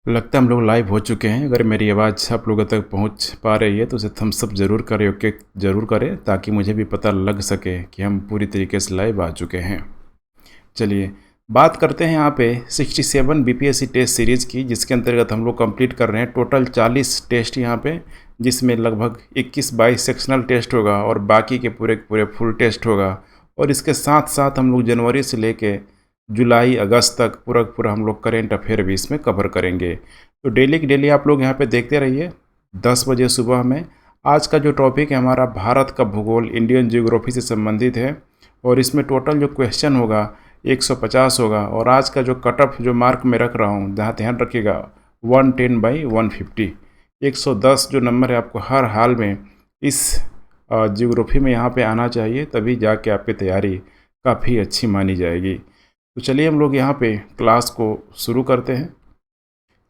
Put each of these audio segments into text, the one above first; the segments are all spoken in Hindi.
लगता है हम लोग लाइव हो चुके हैं। अगर मेरी आवाज़ आप लोगों तक पहुंच पा रही है तो उसे थम्स अप ज़रूर करें, ओके ज़रूर करें, ताकि मुझे भी पता लग सके कि हम पूरी तरीके से लाइव आ चुके हैं। चलिए बात करते हैं यहाँ पे 67 बीपीएससी टेस्ट सीरीज़ की, जिसके अंतर्गत हम लोग कंप्लीट कर रहे हैं टोटल 40 टेस्ट यहाँ पे, जिसमें लगभग 21-22 सेक्शनल टेस्ट होगा और बाकी के पूरे पूरे फुल टेस्ट होगा। और इसके साथ साथ हम लोग जनवरी से लेके जुलाई अगस्त तक पूरा पूरा हम लोग करेंट अफेयर भी इसमें कवर करेंगे। तो डेली की डेली आप लोग यहाँ पे देखते रहिए 10 बजे सुबह में। आज का जो टॉपिक है हमारा भारत का भूगोल, इंडियन जियोग्राफी से संबंधित है, और इसमें टोटल जो क्वेश्चन होगा 150 होगा। और आज का जो कट ऑफ जो मार्क मैं रख रहा हूँ, जहाँ ध्यान रखिएगा 110/150, 110 जो नंबर है आपको हर हाल में इस जियोग्राफी में यहाँ पे आना चाहिए, तभी जाके आपकी तैयारी काफ़ी अच्छी मानी जाएगी। तो चलिए हम लोग यहाँ पे क्लास को शुरू करते हैं।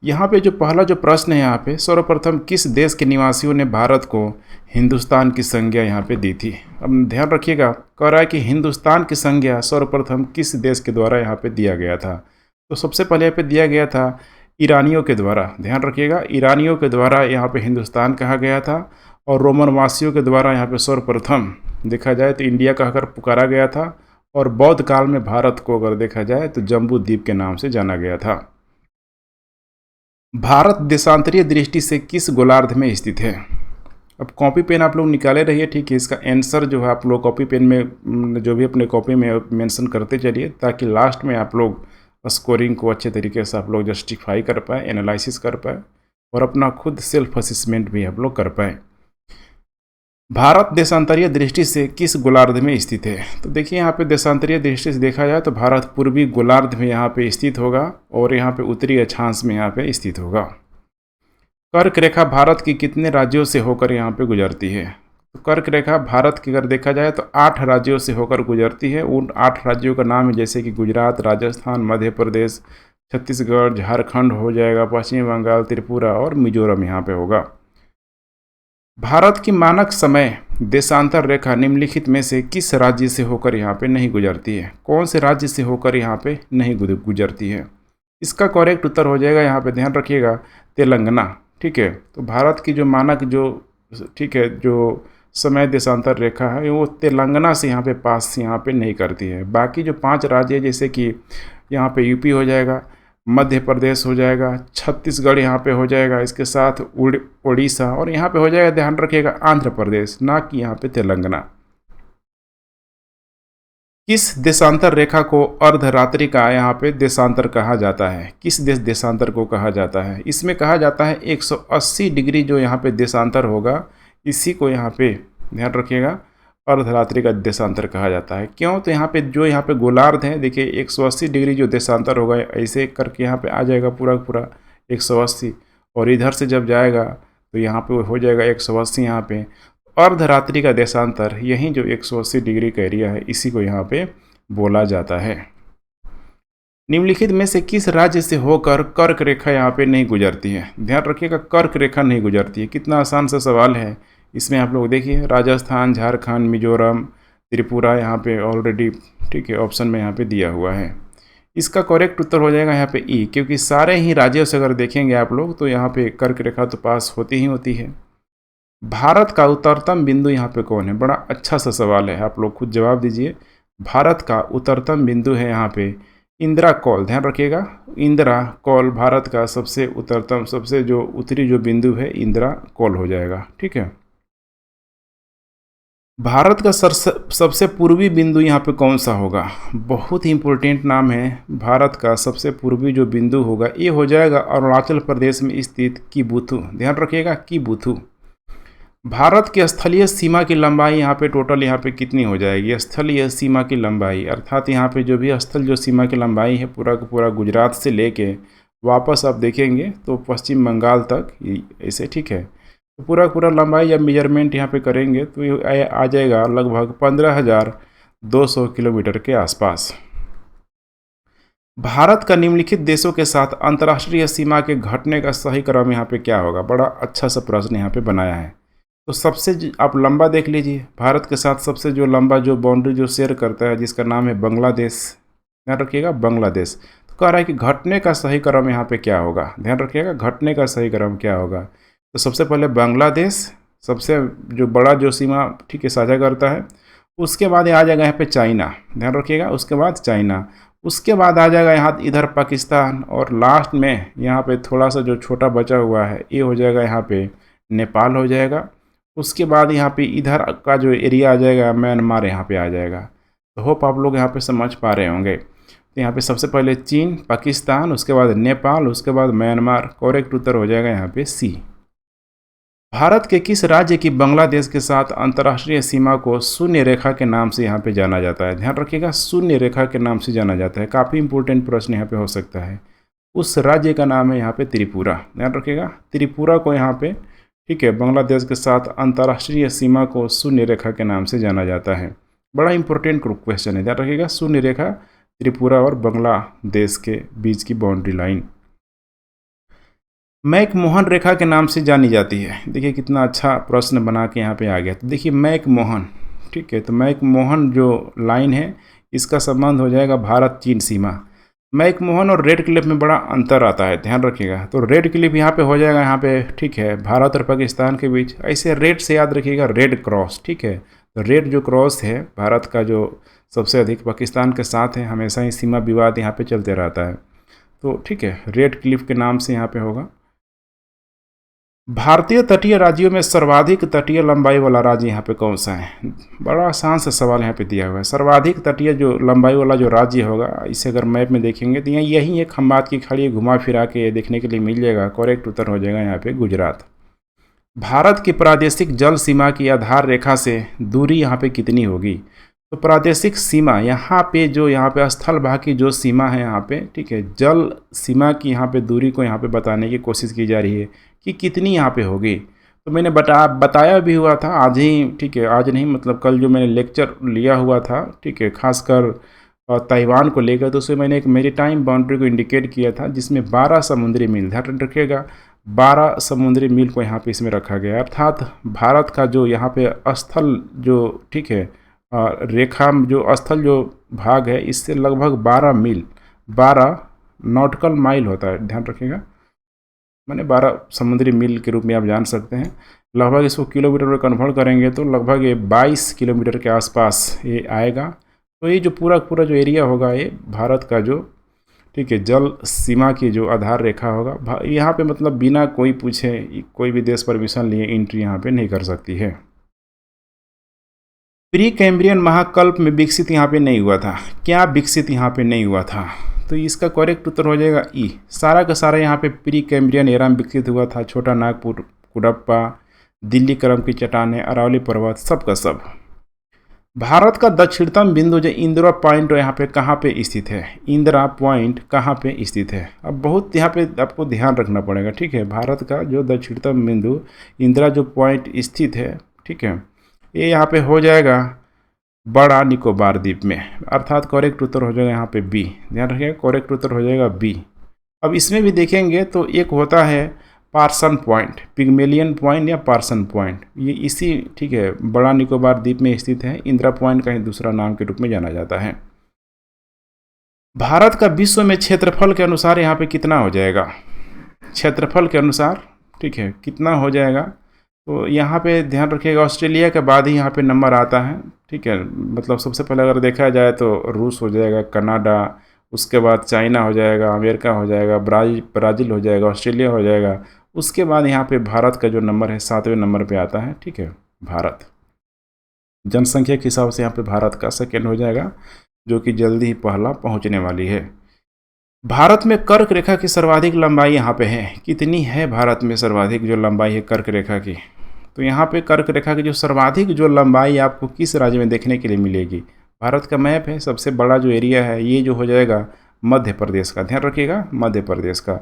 यहाँ पे जो पहला जो प्रश्न है यहाँ पे, सर्वप्रथम किस देश के निवासियों ने भारत को हिंदुस्तान की संज्ञा यहाँ पे दी थी। अब ध्यान रखिएगा, कह रहा है कि हिंदुस्तान की संज्ञा सर्वप्रथम किस देश के द्वारा यहाँ पे दिया गया था। तो सबसे पहले यहाँ पे दिया गया था ईरानियों के द्वारा। ध्यान रखिएगा, ईरानियों के द्वारा यहाँ पे हिंदुस्तान कहा गया था। और रोमन वासियों के द्वारा यहाँ पे सर्वप्रथम देखा जाए तो इंडिया कहकर पुकारा गया था। और बौद्ध काल में भारत को अगर देखा जाए तो जम्बू द्वीप के नाम से जाना गया था। भारत देशांतरीय दृष्टि से किस गोलार्ध में स्थित है। अब कॉपी पेन आप लोग निकाले रहिए, ठीक है। इसका आंसर जो है आप लोग कॉपी पेन में जो भी अपने कॉपी में मेंशन करते चलिए, ताकि लास्ट में आप लोग स्कोरिंग को अच्छे तरीके से आप लोग जस्टिफाई कर पाए, एनालिसिस कर पाए, और अपना खुद सेल्फ असेसमेंट भी आप लोग कर पाए। भारत देशांतरीय दृष्टि से किस गोलार्ध में स्थित है। तो देखिए यहाँ पे देशांतरीय दृष्टि से देखा जाए तो भारत पूर्वी गोलार्ध में यहाँ पे स्थित होगा, और यहाँ पे उत्तरी अक्षांश में यहाँ पे स्थित होगा। कर्क रेखा भारत की कितने राज्यों से होकर यहाँ पे गुजरती है। तो कर्क रेखा भारत की अगर देखा जाए तो 8 राज्यों से होकर गुजरती है। उन 8 राज्यों का नाम है जैसे कि गुजरात, राजस्थान, मध्य प्रदेश, छत्तीसगढ़, झारखंड हो जाएगा, पश्चिम बंगाल, त्रिपुरा और मिजोरम यहाँ पे होगा। भारत की मानक समय देशांतर रेखा निम्नलिखित में से किस राज्य से होकर यहाँ पे नहीं गुजरती है। कौन से राज्य से होकर यहाँ पे नहीं गुजरती है। इसका करेक्ट उत्तर हो जाएगा यहाँ पे, ध्यान रखिएगा, तेलंगाना। ठीक है, तो भारत की जो मानक जो ठीक है जो समय देशांतर रेखा है वो तेलंगाना से यहाँ पे पास यहाँ पे नहीं करती है। बाकी जो 5 राज्य जैसे कि यहाँ पे यूपी हो जाएगा, मध्य प्रदेश हो जाएगा, छत्तीसगढ़ यहाँ पे हो जाएगा, इसके साथ उड़ीसा, और यहाँ पे हो जाएगा, ध्यान रखिएगा, आंध्र प्रदेश, ना कि यहाँ पे तेलंगाना। किस देशांतर रेखा को अर्धरात्रि का यहाँ पे देशांतर कहा जाता है। किस देशांतर को कहा जाता है। इसमें कहा जाता है 180 डिग्री जो यहाँ पे देशांतर होगा, इसी को यहाँ पे ध्यान रखिएगा अर्धरात्रि का देशांतर कहा जाता है। क्यों, तो यहाँ पे जो यहाँ पे गोलार्ध है, देखिए 180 डिग्री जो देशांतर होगा ऐसे करके यहाँ पे आ जाएगा पूरा पूरा 180, और इधर से जब जाएगा तो यहाँ पे हो जाएगा 180 यहाँ पे। अर्धरात्रि का देशांतर यही जो 180 डिग्री का एरिया है, इसी को यहाँ पे बोला जाता है। निम्नलिखित में से किस राज्य से होकर कर्क रेखा यहाँ पे नहीं गुजरती है। ध्यान रखिएगा, कर्क रेखा नहीं गुजरती है। कितना आसान सा सवाल है। इसमें आप लोग देखिए राजस्थान, झारखंड, मिजोरम, त्रिपुरा यहाँ पे ऑलरेडी ठीक है ऑप्शन में यहाँ पे दिया हुआ है। इसका करेक्ट उत्तर हो जाएगा यहाँ पे ई, क्योंकि सारे ही राज्यों से अगर देखेंगे आप लोग तो यहाँ पे कर्क रेखा तो पास होती ही होती है। भारत का उत्तरतम बिंदु यहाँ पे कौन है। बड़ा अच्छा सा सवाल है, आप लोग खुद जवाब दीजिए। भारत का उत्तरतम बिंदु है यहाँ पे इंदिरा कौल। ध्यान रखिएगा, इंदिरा कौल भारत का सबसे उत्तरतम, सबसे जो उत्तरी जो बिंदु है इंदिरा कौल हो जाएगा। ठीक है, भारत का सबसे पूर्वी बिंदु यहाँ पे कौन सा होगा। बहुत ही इम्पोर्टेंट नाम है। भारत का सबसे पूर्वी जो बिंदु होगा ये हो जाएगा अरुणाचल प्रदेश में स्थित किबुथु। ध्यान रखिएगा, किबुथु। भारत की स्थलीय सीमा की लंबाई यहाँ पे टोटल यहाँ पे कितनी हो जाएगी। स्थलीय सीमा की लंबाई अर्थात यहाँ पे जो भी स्थल जो सीमा की लंबाई है पूरा का पूरा गुजरात से लेके वापस आप देखेंगे तो पश्चिम बंगाल तक ऐसे। ठीक है, तो पूरा लंबाई जब मेजरमेंट यहाँ पे करेंगे तो ये आ जाएगा लगभग 15,200 किलोमीटर के आसपास। भारत का निम्नलिखित देशों के साथ अंतर्राष्ट्रीय सीमा के घटने का सही क्रम यहाँ पे क्या होगा। बड़ा अच्छा सा प्रश्न यहाँ पे बनाया है। तो सबसे आप लंबा देख लीजिए, भारत के साथ सबसे जो लंबा जो बाउंड्री जो शेयर करता है जिसका नाम है बांग्लादेश। ध्यान रखिएगा बांग्लादेश। तो कह रहा है कि घटने का सही क्रम यहाँ पे क्या होगा, ध्यान रखिएगा घटने का सही क्रम क्या होगा। तो सबसे पहले बांग्लादेश सबसे जो बड़ा जो सीमा ठीक है साझा करता है, उसके बाद आ जाएगा यहाँ पे चाइना, ध्यान रखिएगा, उसके बाद चाइना, उसके बाद आ जाएगा यहाँ इधर पाकिस्तान, और लास्ट में यहाँ पे थोड़ा सा जो छोटा बचा हुआ है ये हो जाएगा यहाँ पे नेपाल हो जाएगा। उसके बाद यहाँ पे इधर का जो एरिया आ जाएगा म्यांमार यहाँ पे आ जाएगा। तो होप आप लोग यहाँ पे समझ पा रहे होंगे। तो यहाँ पे सबसे पहले चीन, पाकिस्तान, उसके बाद नेपाल, उसके बाद म्यांमार। करेक्ट उत्तर हो जाएगा यहाँ पे सी। भारत के किस राज्य की बांग्लादेश के साथ अंतर्राष्ट्रीय सीमा को शून्य रेखा के नाम से यहाँ पे जाना जाता है, ध्यान रखिएगा शून्य रेखा के नाम से जाना जाता है। काफ़ी इंपॉर्टेंट प्रश्न यहाँ पे हो सकता है। उस राज्य का नाम है यहाँ पे त्रिपुरा, ध्यान रखिएगा त्रिपुरा को यहाँ पे ठीक है बांग्लादेश के साथ अंतर्राष्ट्रीय सीमा को शून्य रेखा के नाम से जाना जाता है। बड़ा इंपॉर्टेंट क्वेश्चन है, ध्यान रखिएगा शून्य रेखा त्रिपुरा और बांग्लादेश के बीच की बाउंड्री लाइन मैकमोहन रेखा के नाम से जानी जाती है। देखिए कितना अच्छा प्रश्न बना के यहाँ पे आ गया। तो देखिए मैकमोहन ठीक है, तो मैकमोहन जो लाइन है इसका संबंध हो जाएगा भारत चीन सीमा। मैकमोहन और रेड क्लिफ में बड़ा अंतर आता है, ध्यान रखिएगा। तो रेड क्लिफ यहाँ पे हो जाएगा यहाँ पे ठीक है भारत और पाकिस्तान के बीच। ऐसे रेड से याद रखिएगा रेड क्रॉस, ठीक है। तो रेड जो क्रॉस है भारत का जो सबसे अधिक पाकिस्तान के साथ है, हमेशा ही सीमा विवाद यहाँ पे चलते रहता है। तो ठीक है रेड क्लिफ के नाम से यहाँ पे होगा। भारतीय तटीय राज्यों में सर्वाधिक तटीय लंबाई वाला राज्य यहाँ पे कौन सा है? बड़ा आसान सा सवाल यहाँ पे दिया हुआ है। सर्वाधिक तटीय जो लंबाई वाला जो राज्य होगा, इसे अगर मैप में देखेंगे तो यही एक खंबात की खाड़ी घुमा फिरा के देखने के लिए मिल जाएगा। करेक्ट उत्तर हो जाएगा यहाँ पे गुजरात। भारत की प्रादेशिक जल सीमा की आधार रेखा से दूरी यहाँ पे कितनी होगी? तो प्रादेशिक सीमा यहाँ पे जो यहाँ पे स्थल भाग की जो सीमा है यहाँ पे ठीक है, जल सीमा की यहाँ पे दूरी को यहाँ पे बताने की कोशिश की जा रही है कि कितनी यहाँ पे होगी। तो मैंने बताया भी हुआ था आज ही, ठीक है, आज नहीं मतलब कल जो मैंने लेक्चर लिया हुआ था ठीक है, खासकर ताइवान को लेकर, तो उसमें मैंने एक मैरीटाइम बाउंड्री को इंडिकेट किया था जिसमें 12 समुद्री मील, ध्यान रखिएगा 12 समुद्री मील को यहाँ पे इसमें रखा गया। अर्थात भारत का जो यहाँ पे स्थल जो ठीक है रेखा जो स्थल जो भाग है इससे लगभग 12 मील 12 नॉटिकल माइल होता है, ध्यान रखिएगा, मैंने 12 समुद्री मील के रूप में आप जान सकते हैं। लगभग इसको किलोमीटर में कन्वर्ट करेंगे तो लगभग ये 22 किलोमीटर के आसपास ये आएगा। तो ये जो पूरा जो एरिया होगा ये भारत का जो ठीक है जल सीमा की जो आधार रेखा होगा, यहाँ पे मतलब बिना कोई पूछे कोई भी देश परमिशन लिए एंट्री यहाँ पे नहीं कर सकती है। प्री कैम्ब्रियन महाकल्प में विकसित यहाँ पे नहीं हुआ था। क्या विकसित यहाँ पे नहीं हुआ था? तो इसका करेक्ट उत्तर हो जाएगा ई। सारा का सारा यहाँ पे प्री कैम्ब्रियन एरा में विकसित हुआ था। छोटा नागपुर, कुडप्पा, दिल्ली क्रम की चट्टानें, अरावली पर्वत, सब का सब। भारत का दक्षिणतम बिंदु जो इंदिरा पॉइंट यहाँ पे कहाँ पे स्थित है? इंदिरा पॉइंट कहाँ पे स्थित है? अब बहुत यहाँ पे आपको ध्यान रखना पड़ेगा, ठीक है। भारत का जो दक्षिणतम बिंदु इंदिरा जो पॉइंट स्थित है, ठीक है, ये यहाँ पे हो जाएगा बड़ा निकोबार द्वीप में। अर्थात करेक्ट उत्तर हो जाएगा यहाँ पे बी, ध्यान रखिएगा करेक्ट उत्तर हो जाएगा बी। अब इसमें भी देखेंगे तो एक होता है पार्सन पॉइंट, पिग्मेलियन पॉइंट या पार्सन पॉइंट, ये इसी ठीक है बड़ा निकोबार द्वीप में स्थित है। इंदिरा पॉइंट का ही दूसरा नाम के रूप में जाना जाता है। भारत का विश्व में क्षेत्रफल के अनुसार यहाँ पे कितना हो जाएगा? क्षेत्रफल के अनुसार ठीक है कितना हो जाएगा? तो यहाँ पे ध्यान रखिएगा ऑस्ट्रेलिया के बाद ही यहाँ पे नंबर आता है, ठीक है। मतलब सबसे पहले अगर देखा जाए तो रूस हो जाएगा, कनाडा, उसके बाद चाइना हो जाएगा, अमेरिका हो जाएगा, ब्राज़ील हो जाएगा, ऑस्ट्रेलिया हो जाएगा। उसके बाद यहाँ पे भारत का जो नंबर है 7वें नंबर पे आता है, ठीक है। भारत जनसंख्या के हिसाब से यहाँ पे भारत का सेकेंड हो जाएगा, जो कि जल्दी ही पहला पहुँचने वाली है। भारत में कर्क रेखा की सर्वाधिक लंबाई यहाँ पे है। कितनी है भारत में सर्वाधिक जो लंबाई है कर्क रेखा की? तो यहाँ पे कर्क रेखा की जो सर्वाधिक जो लंबाई आपको किस राज्य में देखने के लिए मिलेगी? भारत का मैप है, सबसे बड़ा जो एरिया है ये जो हो जाएगा मध्य प्रदेश का, ध्यान रखिएगा मध्य प्रदेश का।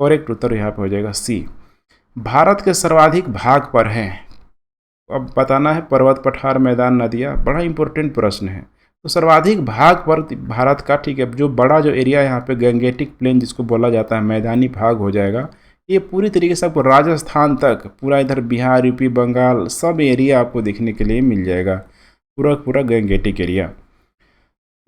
करेक्ट उत्तर यहाँ पे हो जाएगा सी। भारत के सर्वाधिक भाग पर है, अब बताना है पर्वत, पठार, मैदान, नदियाँ। बड़ा इंपॉर्टेंट प्रश्न है। तो सर्वाधिक भाग पर भारत का ठीक है जो बड़ा जो एरिया यहाँ पे गैंगेटिक प्लेन जिसको बोला जाता है, मैदानी भाग हो जाएगा। ये पूरी तरीके से आपको राजस्थान तक पूरा इधर बिहार, यूपी, बंगाल सब एरिया आपको देखने के लिए मिल जाएगा, पूरा गैंगेटिक एरिया।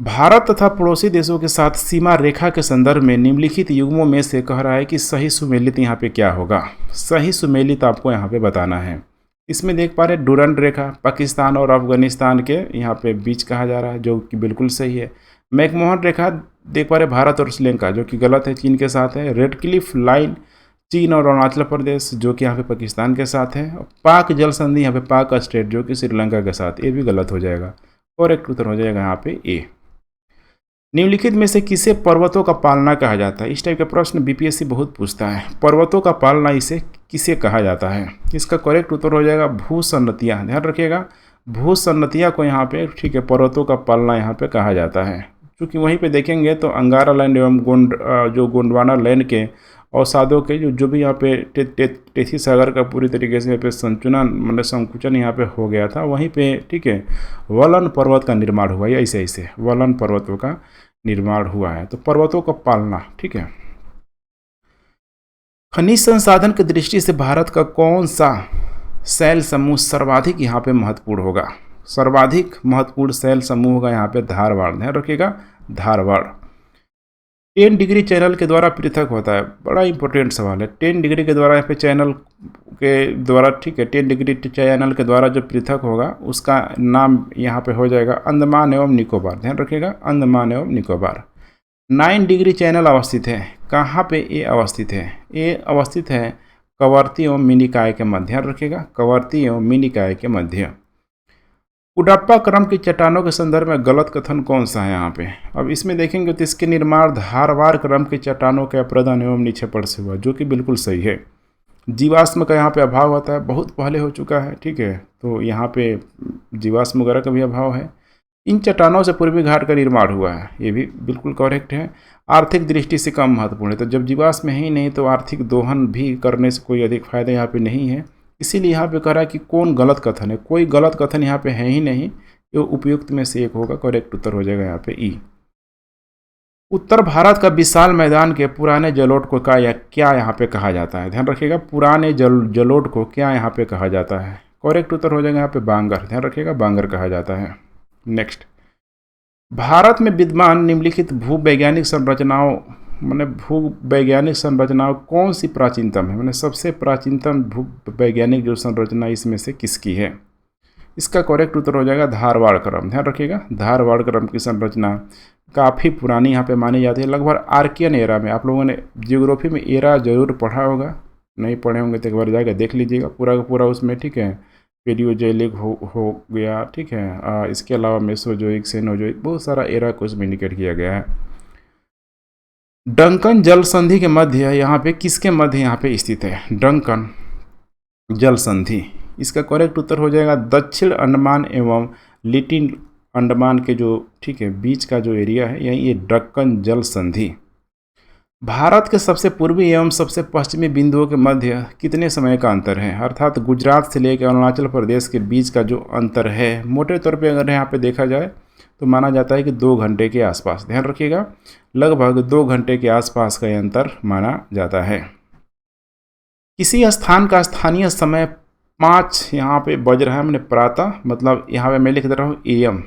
भारत तथा पड़ोसी देशों के साथ सीमा रेखा के संदर्भ में निम्नलिखित युग्मों में से कह रहा है कि सही सुमेलित यहाँ पे क्या होगा। सही सुमेलित आपको यहाँ पे बताना है। इसमें देख पा रहे डुरंड रेखा पाकिस्तान और अफगानिस्तान के यहाँ पे बीच कहा जा रहा है, जो कि बिल्कुल सही है। मैकमोहन रेखा देख पा रहे भारत और श्रीलंका, जो कि गलत है, चीन के साथ है। रेड क्लिफ लाइन चीन और अरुणाचल प्रदेश, जो कि यहाँ पे पाकिस्तान के साथ है। पाक जल संधि यहाँ पे पाक स्टेट, जो कि श्रीलंका के साथ, ये भी गलत हो जाएगा। करेक्ट उत्तर हो जाएगा यहाँ पे ए। निम्नलिखित में से किसे पर्वतों का पालना कहा जाता है। इस टाइप का प्रश्न बीपीएससी बहुत पूछता है। पर्वतों का पालना इसे किसे कहा जाता है। इसका करेक्ट उत्तर हो जाएगा भूसन्नतियाँ। ध्यान रखिएगा, भूसन्नतियाँ को यहाँ पे, ठीक है, पर्वतों का पालना यहाँ पे कहा जाता है। क्योंकि वहीं पे देखेंगे तो अंगारा लैंड एवं जो गोंडवाना लैंड के अवसादों के जो भी यहाँ पे टेथी सागर का पूरी तरीके से यहाँ पे संचुनन मतलब संकुचन यहाँ पे हो गया था, वहीं पे, ठीक है, वलन पर्वत का निर्माण हुआ है। ऐसे ऐसे वलन पर्वतों का निर्माण हुआ है। तो पर्वतों का पालना, ठीक है। खनिज संसाधन की दृष्टि से भारत का कौन सा शैल समूह सर्वाधिक यहाँ पे महत्वपूर्ण होगा। सर्वाधिक महत्वपूर्ण शैल समूह होगा यहाँ पे धारवाड़। ध्यान रखिएगा, धारवाड़ 10 डिग्री चैनल के द्वारा पृथक होता है। बड़ा इंपॉर्टेंट सवाल है। 10 डिग्री के द्वारा यहाँ पे चैनल के द्वारा, ठीक है, 10 डिग्री चैनल के द्वारा जो पृथक होगा उसका नाम यहाँ पे हो जाएगा अंडमान एवं निकोबार। ध्यान रखिएगा, अंडमान एवं निकोबार। 9 डिग्री चैनल अवस्थित है कहाँ पे, ये अवस्थित है, ये अवस्थित है कवरती एवं मिनिकाय के मध्य। ध्यान रखिएगा, कवरती एवं मिनिकाय के मध्य। कुडप्पा क्रम की चट्टानों के संदर्भ में गलत कथन कौन सा है यहाँ पे। अब इसमें देखेंगे तो इसके निर्माण धारवाड़ क्रम की चट्टानों के अप्रदन एवं निक्षेपण से हुआ, जो कि बिल्कुल सही है। जीवाश्म का यहाँ पे अभाव होता है, बहुत पहले हो चुका है, ठीक है, तो यहाँ पे जीवाश्म वगैरह का भी अभाव है। इन चट्टानों से पूर्वी घाट का निर्माण हुआ है, ये भी बिल्कुल करेक्ट है। आर्थिक दृष्टि से कम महत्वपूर्ण है, तो जब जीवाश्म है ही नहीं तो आर्थिक दोहन भी करने से कोई अधिक फायदा यहाँ पे नहीं है। इसीलिए यहाँ पे कह रहा है कि कौन गलत कथन है। कोई गलत कथन यहाँ पे है ही नहीं, ये उपयुक्त में से एक होगा। करेक्ट उत्तर हो जाएगा यहाँ पे ई। उत्तर भारत का विशाल मैदान के पुराने जलोढ़ को क्या यहाँ पे कहा जाता है। ध्यान रखिएगा, पुराने जलोढ़ को क्या यहाँ पे कहा जाता है। करेक्ट उत्तर हो जाएगा यहाँ पे बांगर। ध्यान रखिएगा, बांगर कहा जाता है। नेक्स्ट, भारत में विद्यमान निम्नलिखित भूवैज्ञानिक संरचनाओं भूवैज्ञानिक संरचनाओं कौन सी प्राचीनतम है। सबसे प्राचीनतम भूवैज्ञानिक जो संरचना इसमें से किसकी है। इसका करेक्ट उत्तर हो जाएगा धारवाड़ क्रम। ध्यान रखिएगा, धारवाड़ क्रम की संरचना काफ़ी पुरानी यहाँ पे मानी जाती है, लगभग आर्कियन एरा में। आप लोगों ने जियोग्राफी में एरा जरूर पढ़ा होगा, नहीं पढ़े होंगे तो एक बार जाकर देख लीजिएगा पूरा का पूरा उसमें, ठीक है। पेलियोजोइक हो गया, ठीक है। इसके अलावा मेसोजोइक, सेनोजोइक, बहुत सारा एरा को इसमें इंडिकेट किया गया है। डंकन जल संधि के मध्य यहाँ पे किसके मध्य यहाँ पे स्थित है। डंकन जल संधि, इसका करेक्ट उत्तर हो जाएगा दक्षिण अंडमान एवं लिटिल अंडमान के जो, ठीक है, बीच का जो एरिया है, यही ये डक्कन जल संधि। भारत के सबसे पूर्वी एवं सबसे पश्चिमी बिंदुओं के मध्य कितने समय का अंतर है। अर्थात गुजरात से लेकर अरुणाचल प्रदेश के बीच का जो अंतर है, मोटे तौर पे अगर यहाँ पे देखा जाए तो माना जाता है कि 2 घंटे के आसपास। ध्यान रखिएगा, लगभग 2 घंटे के आसपास का अंतर माना जाता है। किसी स्थान का स्थानीय समय 5 यहाँ पे बज रहा है, मैंने प्रातः, मतलब यहाँ पे मैं लिख दे रहा हूँ AM,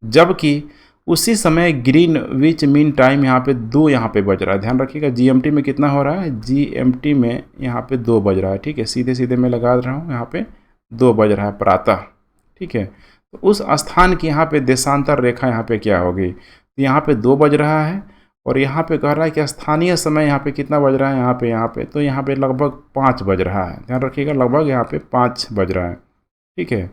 जबकि उसी समय ग्रीनविच मीन टाइम यहाँ पे 2 यहाँ पे बज रहा है। ध्यान रखिएगा, GMT में कितना हो रहा है, GMT में यहाँ पे 2 बज रहा है, ठीक है। सीधे सीधे मैं लगा रहा हूँ, यहाँ पे 2 बज रहा है प्रातः, ठीक है। तो उस स्थान की यहाँ पे देशांतर रेखा यहाँ पे क्या होगी, तो यहाँ पे 2 बज रहा है और यहाँ पे कह रहा है कि स्थानीय समय यहाँ पे कितना बज रहा है, यहाँ पे तो यहाँ पे लगभग 5 बज रहा है। ध्यान रखिएगा, लगभग यहाँ पे 5 बज रहा है, ठीक है।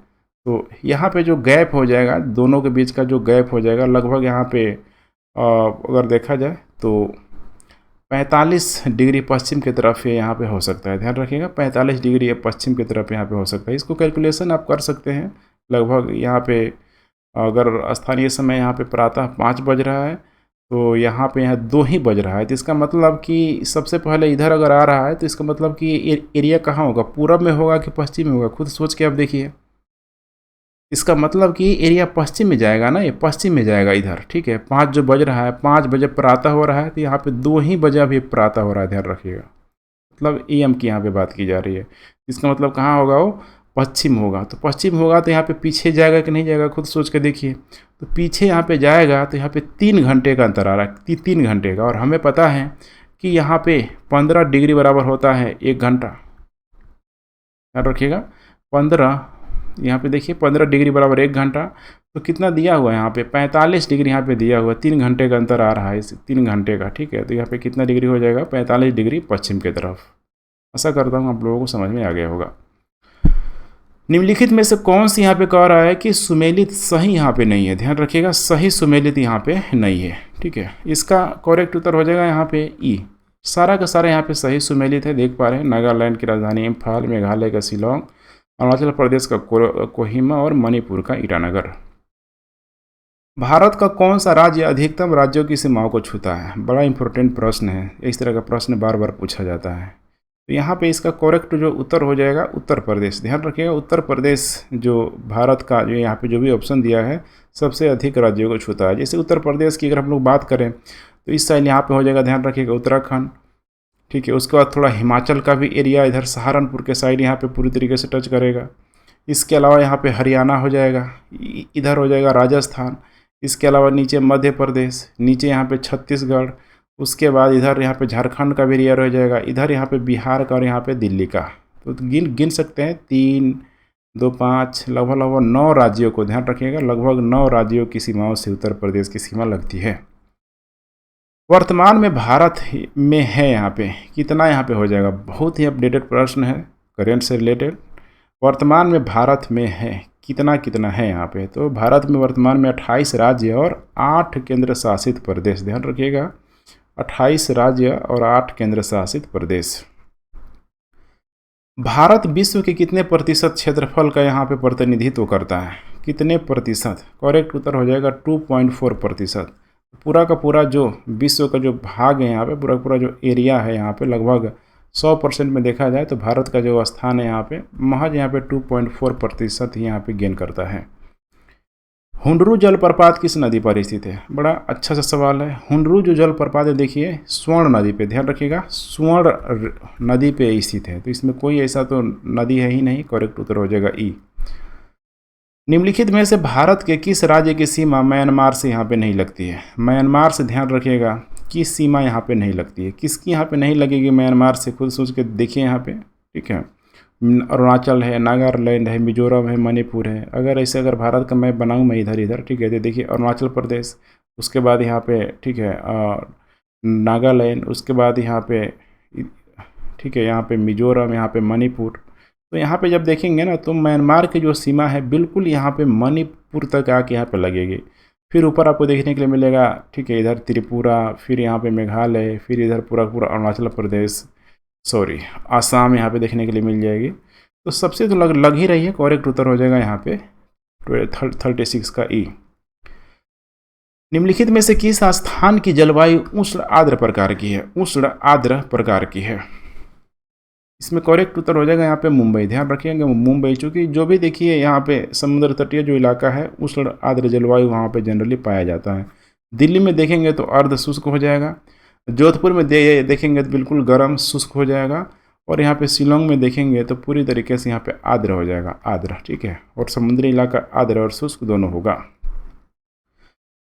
तो यहाँ पे जो गैप हो जाएगा, दोनों के बीच का जो गैप हो जाएगा, लगभग यहाँ पे अगर देखा जाए तो 45 डिग्री पश्चिम की तरफ ये यहाँ पे हो सकता है। ध्यान रखिएगा, 45 डिग्री पश्चिम की तरफ यहाँ पे हो सकता है। इसको कैलकुलेशन आप कर सकते हैं। लगभग यहाँ पे अगर स्थानीय समय यहाँ पे प्रातः 5 बज रहा है तो यहाँ पे 2 ही बज रहा है, तो इसका मतलब कि सबसे पहले इधर अगर आ रहा है तो इसका मतलब कि एरिया कहाँ होगा, पूरब में होगा कि पश्चिम में होगा। खुद सोच के आप देखिए, इसका मतलब कि एरिया पश्चिम में जाएगा ना, ये पश्चिम में जाएगा इधर, ठीक है। 5 जो बज रहा है, 5 बजे प्रातः हो रहा है, तो यहाँ पे 2 ही बजे अभी प्रातः हो रहा है। ध्यान रखिएगा, मतलब AM की यहाँ पे बात की जा रही है। इसका मतलब कहाँ होगा, वो पश्चिम होगा, तो पश्चिम होगा तो यहाँ पे पीछे जाएगा कि नहीं जाएगा, खुद सोच के देखिए। तो पीछे यहाँ पे जाएगा तो यहाँ पे 3 घंटे का अंतर आ रहा है, 3 घंटे का। और हमें पता है कि यहाँ पे 15 डिग्री बराबर होता है 1 घंटा। याद रखिएगा 15, यहाँ पे देखिए 15 डिग्री बराबर 1 घंटा। तो कितना दिया हुआ है यहाँ पे 45 डिग्री यहाँ पे दिया हुआ है, 3 घंटे का अंतर आ रहा है इस 3 घंटे का, ठीक है। तो यहाँ पे कितना डिग्री हो जाएगा 45 डिग्री पश्चिम की तरफ। ऐसा करता हूँ आप लोगों को समझ में आ गया होगा। निम्नलिखित में से कौन सी यहाँ पे कह रहा है कि सुमेलित सही यहाँ पे नहीं है, ध्यान रखिएगा सही सुमेलित यहाँ पे नहीं है, ठीक है। इसका करेक्ट उत्तर हो जाएगा यहाँ पे ई। सारा का सारा यहाँ पे सही सुमेलित है, देख पा रहे हैं। नागालैंड की राजधानी इम्फाल, मेघालय का शिलोंग, अरुणाचल प्रदेश का कोहिमा और मणिपुर का ईटानगर। भारत का कौन सा राज्य अधिकतम राज्यों की सीमाओं को छूता है? बड़ा इंपॉर्टेंट प्रश्न है, इस तरह का प्रश्न बार बार पूछा जाता है। तो यहाँ पे इसका करेक्ट जो उत्तर हो जाएगा उत्तर प्रदेश। ध्यान रखिएगा उत्तर प्रदेश जो भारत का जो यहाँ पे जो भी ऑप्शन दिया है सबसे अधिक राज्यों को छूता है। जैसे उत्तर प्रदेश की अगर हम लोग बात करें तो इस साइड यहाँ पे हो जाएगा, ध्यान रखिएगा उत्तराखंड, ठीक है। उसके बाद थोड़ा हिमाचल का भी एरिया इधर सहारनपुर के साइड यहाँ पे पूरी तरीके से टच करेगा। इसके अलावा यहाँ पे हरियाणा हो जाएगा, इधर हो जाएगा राजस्थान, इसके अलावा नीचे मध्य प्रदेश, नीचे यहाँ पे छत्तीसगढ़, उसके बाद इधर यहाँ पे झारखंड का भी एरिया रह जाएगा, इधर यहाँ पे बिहार का और यहाँ पे दिल्ली का। तो गिन सकते हैं 3, 2, 5 लगभग 9 राज्यों को, ध्यान रखिएगा लगभग 9 राज्यों की सीमाओं से उत्तर प्रदेश की सीमा लगती है। वर्तमान में भारत में है यहाँ पे कितना, यहाँ पे हो जाएगा, बहुत ही अपडेटेड प्रश्न है करेंट से रिलेटेड। वर्तमान में भारत में है कितना है यहाँ पे, तो भारत में वर्तमान में 28 राज्य और 8 केंद्र शासित प्रदेश। ध्यान रखिएगा 28 राज्य और 8 केंद्र शासित प्रदेश। भारत विश्व के कितने प्रतिशत क्षेत्रफल का यहाँ पे प्रतिनिधित्व करता है? कितने प्रतिशत? करेक्ट उत्तर हो जाएगा 2.4%। पूरा का पूरा जो विश्व का जो भाग है यहाँ पे, पूरा पूरा जो एरिया है यहाँ पे लगभग 100% में देखा जाए तो भारत का जो स्थान है यहाँ पे महज यहाँ पे 2.4% ही यहाँ पे गेन करता है। हुंडरू जलप्रपात किस नदी पर स्थित है? बड़ा अच्छा सा सवाल है। हुंडरू जो जलप्रपात है देखिए स्वर्ण नदी पे, ध्यान रखिएगा स्वर्ण नदी पे स्थित है, तो इसमें कोई ऐसा तो नदी है ही नहीं, करेक्ट उत्तर हो जाएगा ई। निम्नलिखित में से भारत के किस राज्य की सीमा म्यांमार से यहाँ पे नहीं लगती है? म्यांमार से ध्यान रखिएगा किस सीमा यहाँ पे नहीं लगती है, किसकी यहाँ पे नहीं लगेगी म्यांमार से, खुद सोच के देखिए यहाँ पे, ठीक है। अरुणाचल है, नागालैंड है, मिजोरम है, मणिपुर है। अगर भारत का मैप बनाऊँ मैं इधर इधर, ठीक है, तो देखिए अरुणाचल प्रदेश, उसके बाद यहाँ पे ठीक है नागालैंड, उसके बाद यहाँ पे ठीक है यहाँ पे मिजोरम, यहाँ पे मणिपुर। तो यहाँ पे जब देखेंगे ना तो म्यांमार की जो सीमा है बिल्कुल यहाँ पे मणिपुर तक आके यहाँ पे लगेगी। फिर ऊपर आपको देखने के लिए मिलेगा, ठीक है, इधर त्रिपुरा, फिर यहाँ पे मेघालय, फिर इधर पूरा अरुणाचल प्रदेश, आसाम यहाँ पे देखने के लिए मिल जाएगी। तो सबसे तो लग ही रही है, करेक्ट उत्तर हो जाएगा यहाँ पे 36 का ई। निम्नलिखित में से किस स्थान की जलवायु उष्ण आर्द्र प्रकार की है? उष्ण आर्द्र प्रकार की है, इसमें करेक्ट उत्तर हो जाएगा यहाँ पे मुंबई। ध्यान रखिएगा मुंबई, चूँकि जो भी देखिए यहाँ पे समुद्र तटीय जो इलाका है उष्ण आर्द्र जलवायु वहाँ पे जनरली पाया जाता है। दिल्ली में देखेंगे तो अर्ध शुष्क हो जाएगा, जोधपुर में देखेंगे तो बिल्कुल गर्म शुष्क हो जाएगा, और यहाँ पे शिलोंग में देखेंगे तो पूरी तरीके से यहाँ पे आर्द्र हो जाएगा, आर्द्र, ठीक है। और समुद्री इलाका आर्द्र और शुष्क दोनों होगा।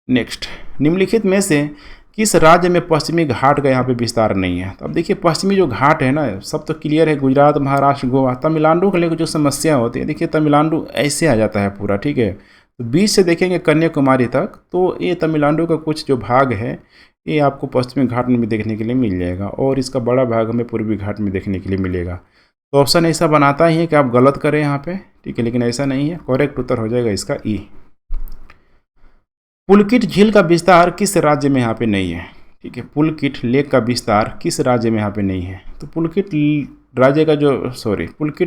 नेक्स्ट, निम्नलिखित में से किस राज्य में पश्चिमी घाट का यहाँ पे विस्तार नहीं है? तो अब देखिए पश्चिमी जो घाट है ना सब तो क्लियर है, गुजरात, महाराष्ट्र, गोवा। तमिलनाडु को लेकर जो समस्या होती है, देखिए तमिलनाडु ऐसे आ जाता है पूरा, ठीक है। तो बीच से देखेंगे कन्याकुमारी तक, तो ये तमिलनाडु का कुछ जो भाग है ये आपको पश्चिमी घाट में भी देखने के लिए मिल जाएगा, और इसका बड़ा भाग हमें पूर्वी घाट में देखने के लिए मिलेगा। तो ऑप्शन ऐसा बनाता ही है कि आप गलत करें यहाँ पे, ठीक है, लेकिन ऐसा नहीं है, करेक्ट उत्तर हो जाएगा इसका ई। पुलकित झील का विस्तार किस राज्य में यहाँ पे नहीं है? ठीक है, पुलकित लेक का विस्तार किस राज्य में यहाँ पे नहीं है? तो पुलकित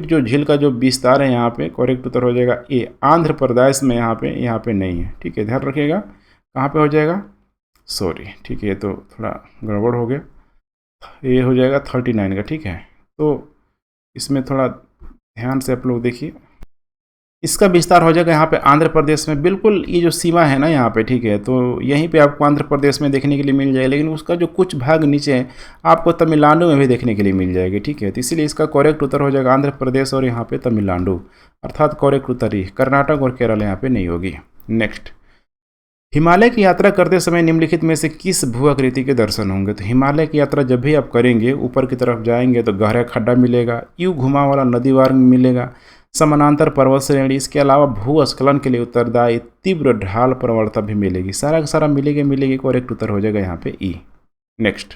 जो झील का जो विस्तार है यहाँ पे, करेक्ट उत्तर हो जाएगा ए, आंध्र प्रदेश में यहाँ पे नहीं है, ठीक है। ध्यान रखिएगा कहाँ पे हो जाएगा, ठीक है, तो थोड़ा गड़बड़ हो गया, ये हो जाएगा 39 का, ठीक है। तो इसमें थोड़ा ध्यान से आप लोग देखिए, इसका विस्तार हो जाएगा यहाँ पे आंध्र प्रदेश में, बिल्कुल ये जो सीमा है ना यहाँ पे, ठीक है, तो यहीं पे आपको आंध्र प्रदेश में देखने के लिए मिल जाएगा, लेकिन उसका जो कुछ भाग नीचे है आपको तमिलनाडु में भी देखने के लिए मिल जाएगी, ठीक है। तो इसीलिए इसका करेक्ट उत्तर हो जाएगा आंध्र प्रदेश और यहाँ पे तमिलनाडु, अर्थात करेक्ट उत्तर ही कर्नाटक और केरल यहाँ पे नहीं होगी। नेक्स्ट, हिमालय की यात्रा करते समय निम्नलिखित में से किस भू आकृति के दर्शन होंगे? तो हिमालय की यात्रा जब भी आप करेंगे ऊपर की तरफ जाएंगे तो गहरा खड्डा मिलेगा, यू घुमा वाला नदी मार्ग मिलेगा, समानांतर पर्वत श्रेणी, इसके अलावा भूस्खलन के लिए उत्तरदायी तीव्र ढाल प्रवणता भी मिलेगी। सारा का सारा मिलेगी, करेक्ट उत्तर हो जाएगा यहाँ पे ई। नेक्स्ट,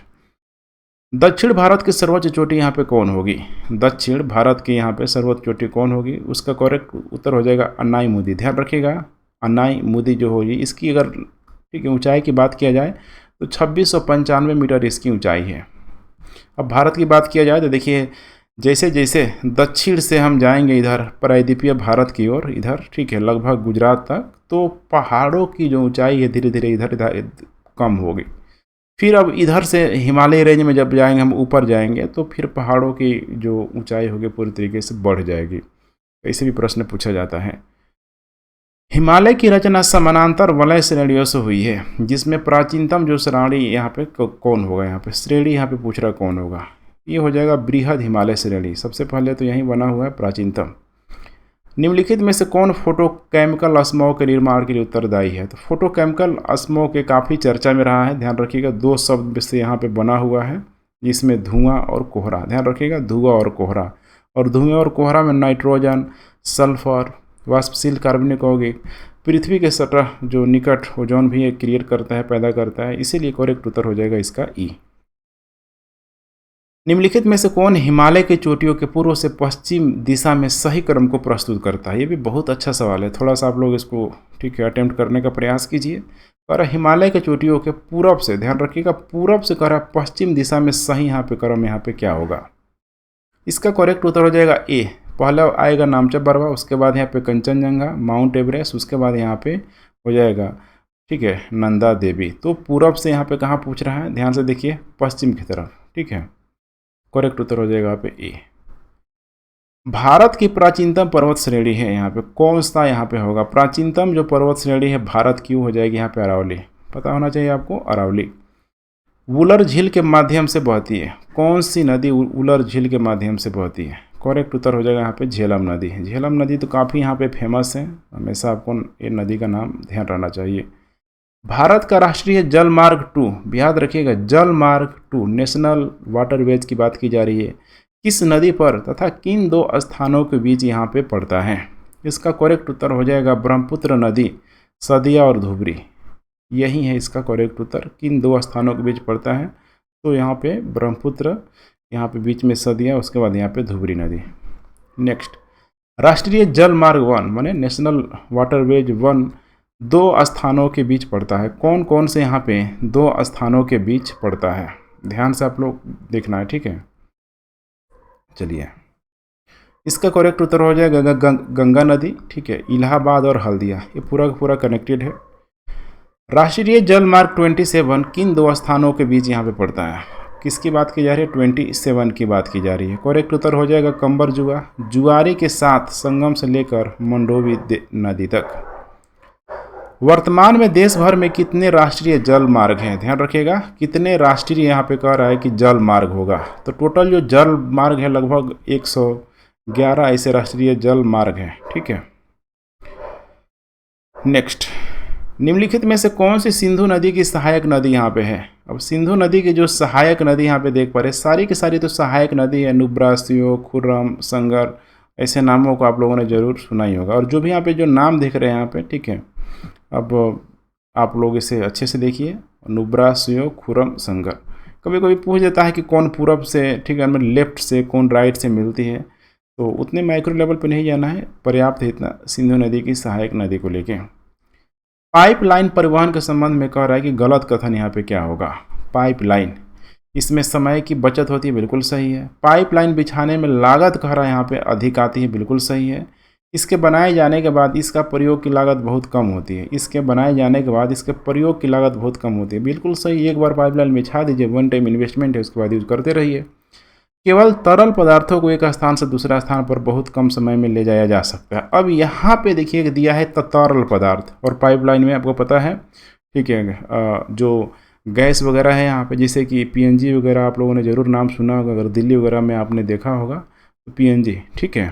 दक्षिण भारत की सर्वोच्च चोटी यहाँ पे कौन होगी? दक्षिण भारत की यहाँ पे सर्वोच्च चोटी कौन होगी? उसका करेक्ट उत्तर हो जाएगा अन्नाईमुदी। ध्यान रखिएगा, अन्नाईमुदी जो होगी, इसकी अगर ठीक है ऊंचाई की बात किया जाए तो 2695 मीटर इसकी ऊंचाई है। अब भारत की बात किया जाए तो देखिए, जैसे जैसे दक्षिण से हम जाएंगे इधर प्रायद्वीपीय भारत की ओर, इधर ठीक है लगभग गुजरात तक, तो पहाड़ों की जो ऊंचाई है धीरे धीरे इधर कम होगी। फिर अब इधर से हिमालय रेंज में जब जाएंगे, हम ऊपर जाएंगे, तो फिर पहाड़ों की जो ऊंचाई होगी पूरी तरीके से बढ़ जाएगी। ऐसे भी प्रश्न पूछा जाता है। हिमालय की रचना समानांतर वलय श्रेणियों से हुई है, जिसमें प्राचीनतम जो श्रेणी यहाँ पे कौन होगा? यहाँ पे श्रेणी यहाँ पे पूछ रहा कौन होगा? ये हो जाएगा बृहद हिमालय श्रेणी। सबसे पहले तो यही बना हुआ है प्राचीनतम। निम्नलिखित में से कौन फोटोकेमिकल अस्मों के निर्माण के लिए उत्तरदायी है? तो फोटोकेमिकल अस्मों के काफ़ी चर्चा में रहा है। ध्यान रखिएगा, दो शब्द से यहाँ पे बना हुआ है, जिसमें धुआं और कोहरा। ध्यान रखिएगा, धुआं और कोहरा। और धुएं और कोहरा में नाइट्रोजन, सल्फर, वाष्पशील कार्बनिक यौगिक, पृथ्वी के सतह जो निकट ओजोन भी क्रिएट करता है, पैदा करता है। इसीलिए करेक्ट उत्तर हो जाएगा इसका ई। निम्नलिखित में से कौन हिमालय की चोटियों के पूर्व से पश्चिम दिशा में सही क्रम को प्रस्तुत करता है? ये भी बहुत अच्छा सवाल है, थोड़ा सा आप लोग इसको ठीक है अटेम्प्ट करने का प्रयास कीजिए। और हिमालय के चोटियों के पूरब से, ध्यान रखिएगा पूरब से कह रहा है पश्चिम दिशा में सही यहाँ पे क्रम यहाँ पे क्या होगा? इसका करेक्ट उत्तर हो जाएगा ए। पहला आएगा नामचा बरवा, उसके बाद यहाँ पे कंचनजंगा, माउंट एवरेस्ट, उसके बाद यहाँ पे हो जाएगा ठीक है नंदा देवी। तो पूरब से यहाँ पे कहाँ पूछ रहा है? ध्यान से देखिए, पश्चिम की तरफ, ठीक है। करेक्ट उत्तर हो जाएगा यहाँ पे ए। भारत की प्राचीनतम पर्वत श्रेणी है यहाँ पे, कौन सा यहाँ पे होगा? प्राचीनतम जो पर्वत श्रेणी है भारत की हो जाएगी यहाँ पे अरावली। पता होना चाहिए आपको, अरावली। वुलर झील के माध्यम से बहती है, कौन सी नदी वुलर झील के माध्यम से बहती है? करेक्ट उत्तर हो जाएगा यहाँ पे झेलम नदी। झेलम नदी तो काफ़ी यहाँ पे फेमस है, हमेशा आपको ये नदी का नाम ध्यान रहना चाहिए। भारत का राष्ट्रीय जल मार्ग 2, याद रखिएगा जल मार्ग 2 नेशनल वाटरवेज की बात की जा रही है, किस नदी पर तथा किन दो स्थानों के बीच यहाँ पे पड़ता है? इसका करेक्ट उत्तर हो जाएगा ब्रह्मपुत्र नदी, सदिया और धुबरी। यही है इसका करेक्ट उत्तर, किन दो स्थानों के बीच पड़ता है? तो यहाँ पे ब्रह्मपुत्र, यहाँ पे बीच में सदिया, उसके बाद यहाँ पे धुबरी नदी। नेक्स्ट, राष्ट्रीय जल मार्ग 1 माने नेशनल वाटरवेज 1 दो स्थानों के बीच पड़ता है। कौन कौन से यहाँ पे दो स्थानों के बीच पड़ता है? ध्यान से आप लोग देखना है, ठीक है। चलिए, इसका करेक्ट उत्तर हो जाएगा गंगा नदी, ठीक है, इलाहाबाद और हल्दिया, ये पूरा का पूरा कनेक्टेड है। राष्ट्रीय जल मार्ग 27 किन दो स्थानों के बीच यहाँ पे पड़ता है? किसकी बात की जा रही है? 27 की बात की जा रही है। करेक्ट उत्तर हो जाएगा कंबर जुआ, जुआरी के साथ संगम से लेकर मंडोवी नदी तक। वर्तमान में देश भर में कितने राष्ट्रीय जल मार्ग हैं? ध्यान रखिएगा, कितने राष्ट्रीय यहाँ पे कह रहा है कि जल मार्ग होगा। तो टोटल जो जल मार्ग है लगभग 111 ऐसे राष्ट्रीय जल मार्ग हैं, ठीक है। नेक्स्ट, निम्नलिखित में से कौन सी सिंधु नदी की सहायक नदी यहाँ पे है? अब सिंधु नदी की जो सहायक नदी यहाँ पे देख पा रहे, सारी की सारी तो सहायक नदी है, नुब्रा, सियो, खुर्रम, संगर, ऐसे नामों को आप लोगों ने जरूर सुना ही होगा। और जो भी यहाँ पे जो नाम देख रहे हैं यहाँ पे, ठीक है, अब आप लोग इसे अच्छे से देखिए, नुब्रा, सियो, खुर्रम, संगर। कभी कभी पूछ देता है कि कौन पूरब से, ठीक है, मतलब लेफ्ट से, कौन राइट से मिलती है, तो उतने माइक्रो लेवल पर नहीं जाना है, पर्याप्त है इतना सिंधु नदी की सहायक नदी को लेके। पाइपलाइन परिवहन के संबंध में कह रहा है कि गलत कथन यहाँ पे क्या होगा? पाइपलाइन, इसमें समय की बचत होती है, बिल्कुल सही है। पाइपलाइन बिछाने में लागत कह रहा है यहाँ पे अधिक आती है, बिल्कुल सही है। इसके बनाए जाने के बाद इसका प्रयोग की लागत बहुत कम होती है, इसके बनाए जाने के बाद इसके प्रयोग की लागत बहुत कम होती है, बिल्कुल सही। एक बार पाइपलाइन बिछा दीजिए, वन टाइम इन्वेस्टमेंट है, उसके बाद यूज करते रहिए। केवल तरल पदार्थों को एक स्थान से दूसरा स्थान पर बहुत कम समय में ले जाया जा सकता है। अब यहाँ पे देखिए दिया है तरल पदार्थ, और पाइपलाइन में आपको पता है, ठीक है, जो गैस वगैरह है यहाँ पे, जैसे कि पीएनजी वगैरह आप लोगों ने ज़रूर नाम सुना होगा, अगर दिल्ली वगैरह में आपने देखा होगा तो पीएनजी, ठीक है।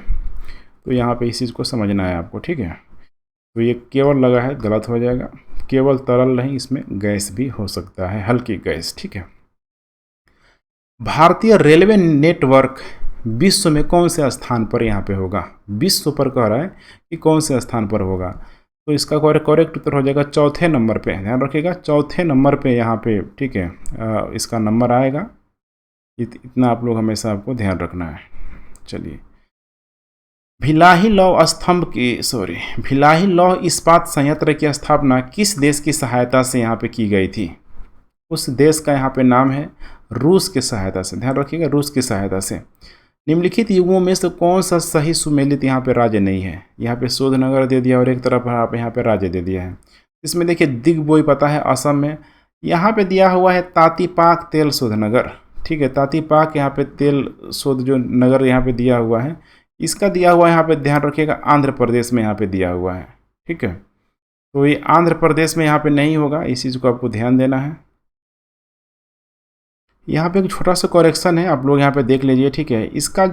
तो यहाँ पे इस चीज़ को समझना है आपको, ठीक है। तो ये केवल लगा है, गलत हो जाएगा। केवल तरल नहीं, इसमें गैस भी हो सकता है, हल्की गैस, ठीक है। भारतीय रेलवे नेटवर्क विश्व में कौन से स्थान पर यहाँ पे होगा? विश्व पर कह रहा है कि कौन से स्थान पर होगा, तो इसका करेक्ट उत्तर हो जाएगा चौथे नंबर पे। ध्यान रखिएगा, चौथे नंबर पे यहाँ पे, ठीक है, इसका नंबर आएगा। इतना आप लोग हमेशा आपको ध्यान रखना है। चलिए, भिलाही लौह इस्पात संयंत्र की स्थापना किस देश की सहायता से यहाँ पे की गई थी? उस देश का यहाँ पे नाम है रूस की सहायता से। ध्यान रखिएगा, रूस की सहायता से। निम्नलिखित युगों में से कौन सा सही सुमेलित यहाँ पे राज्य नहीं है? यहाँ पे शोधनगर दे दिया और एक तरफ आप यहाँ पे राज्य दे दिया है। इसमें देखिए दिग्बोई पता है असम में, यहाँ पे दिया हुआ है तातीपाक तेल शोधनगर, ठीक है। तातीपाक यहाँ पे तेल शोध जो नगर यहाँ पे दिया हुआ है, इसका दिया हुआ यहाँ पे ध्यान रखिएगा आंध्र प्रदेश में यहाँ पे दिया हुआ है, ठीक है। तो ये आंध्र प्रदेश में यहाँ पे नहीं होगा, इस चीज़ को आपको ध्यान देना है। यहाँ पे एक छोटा सा करेक्शन है, आप लोग यहाँ पे देख लीजिए, ठीक है। इसका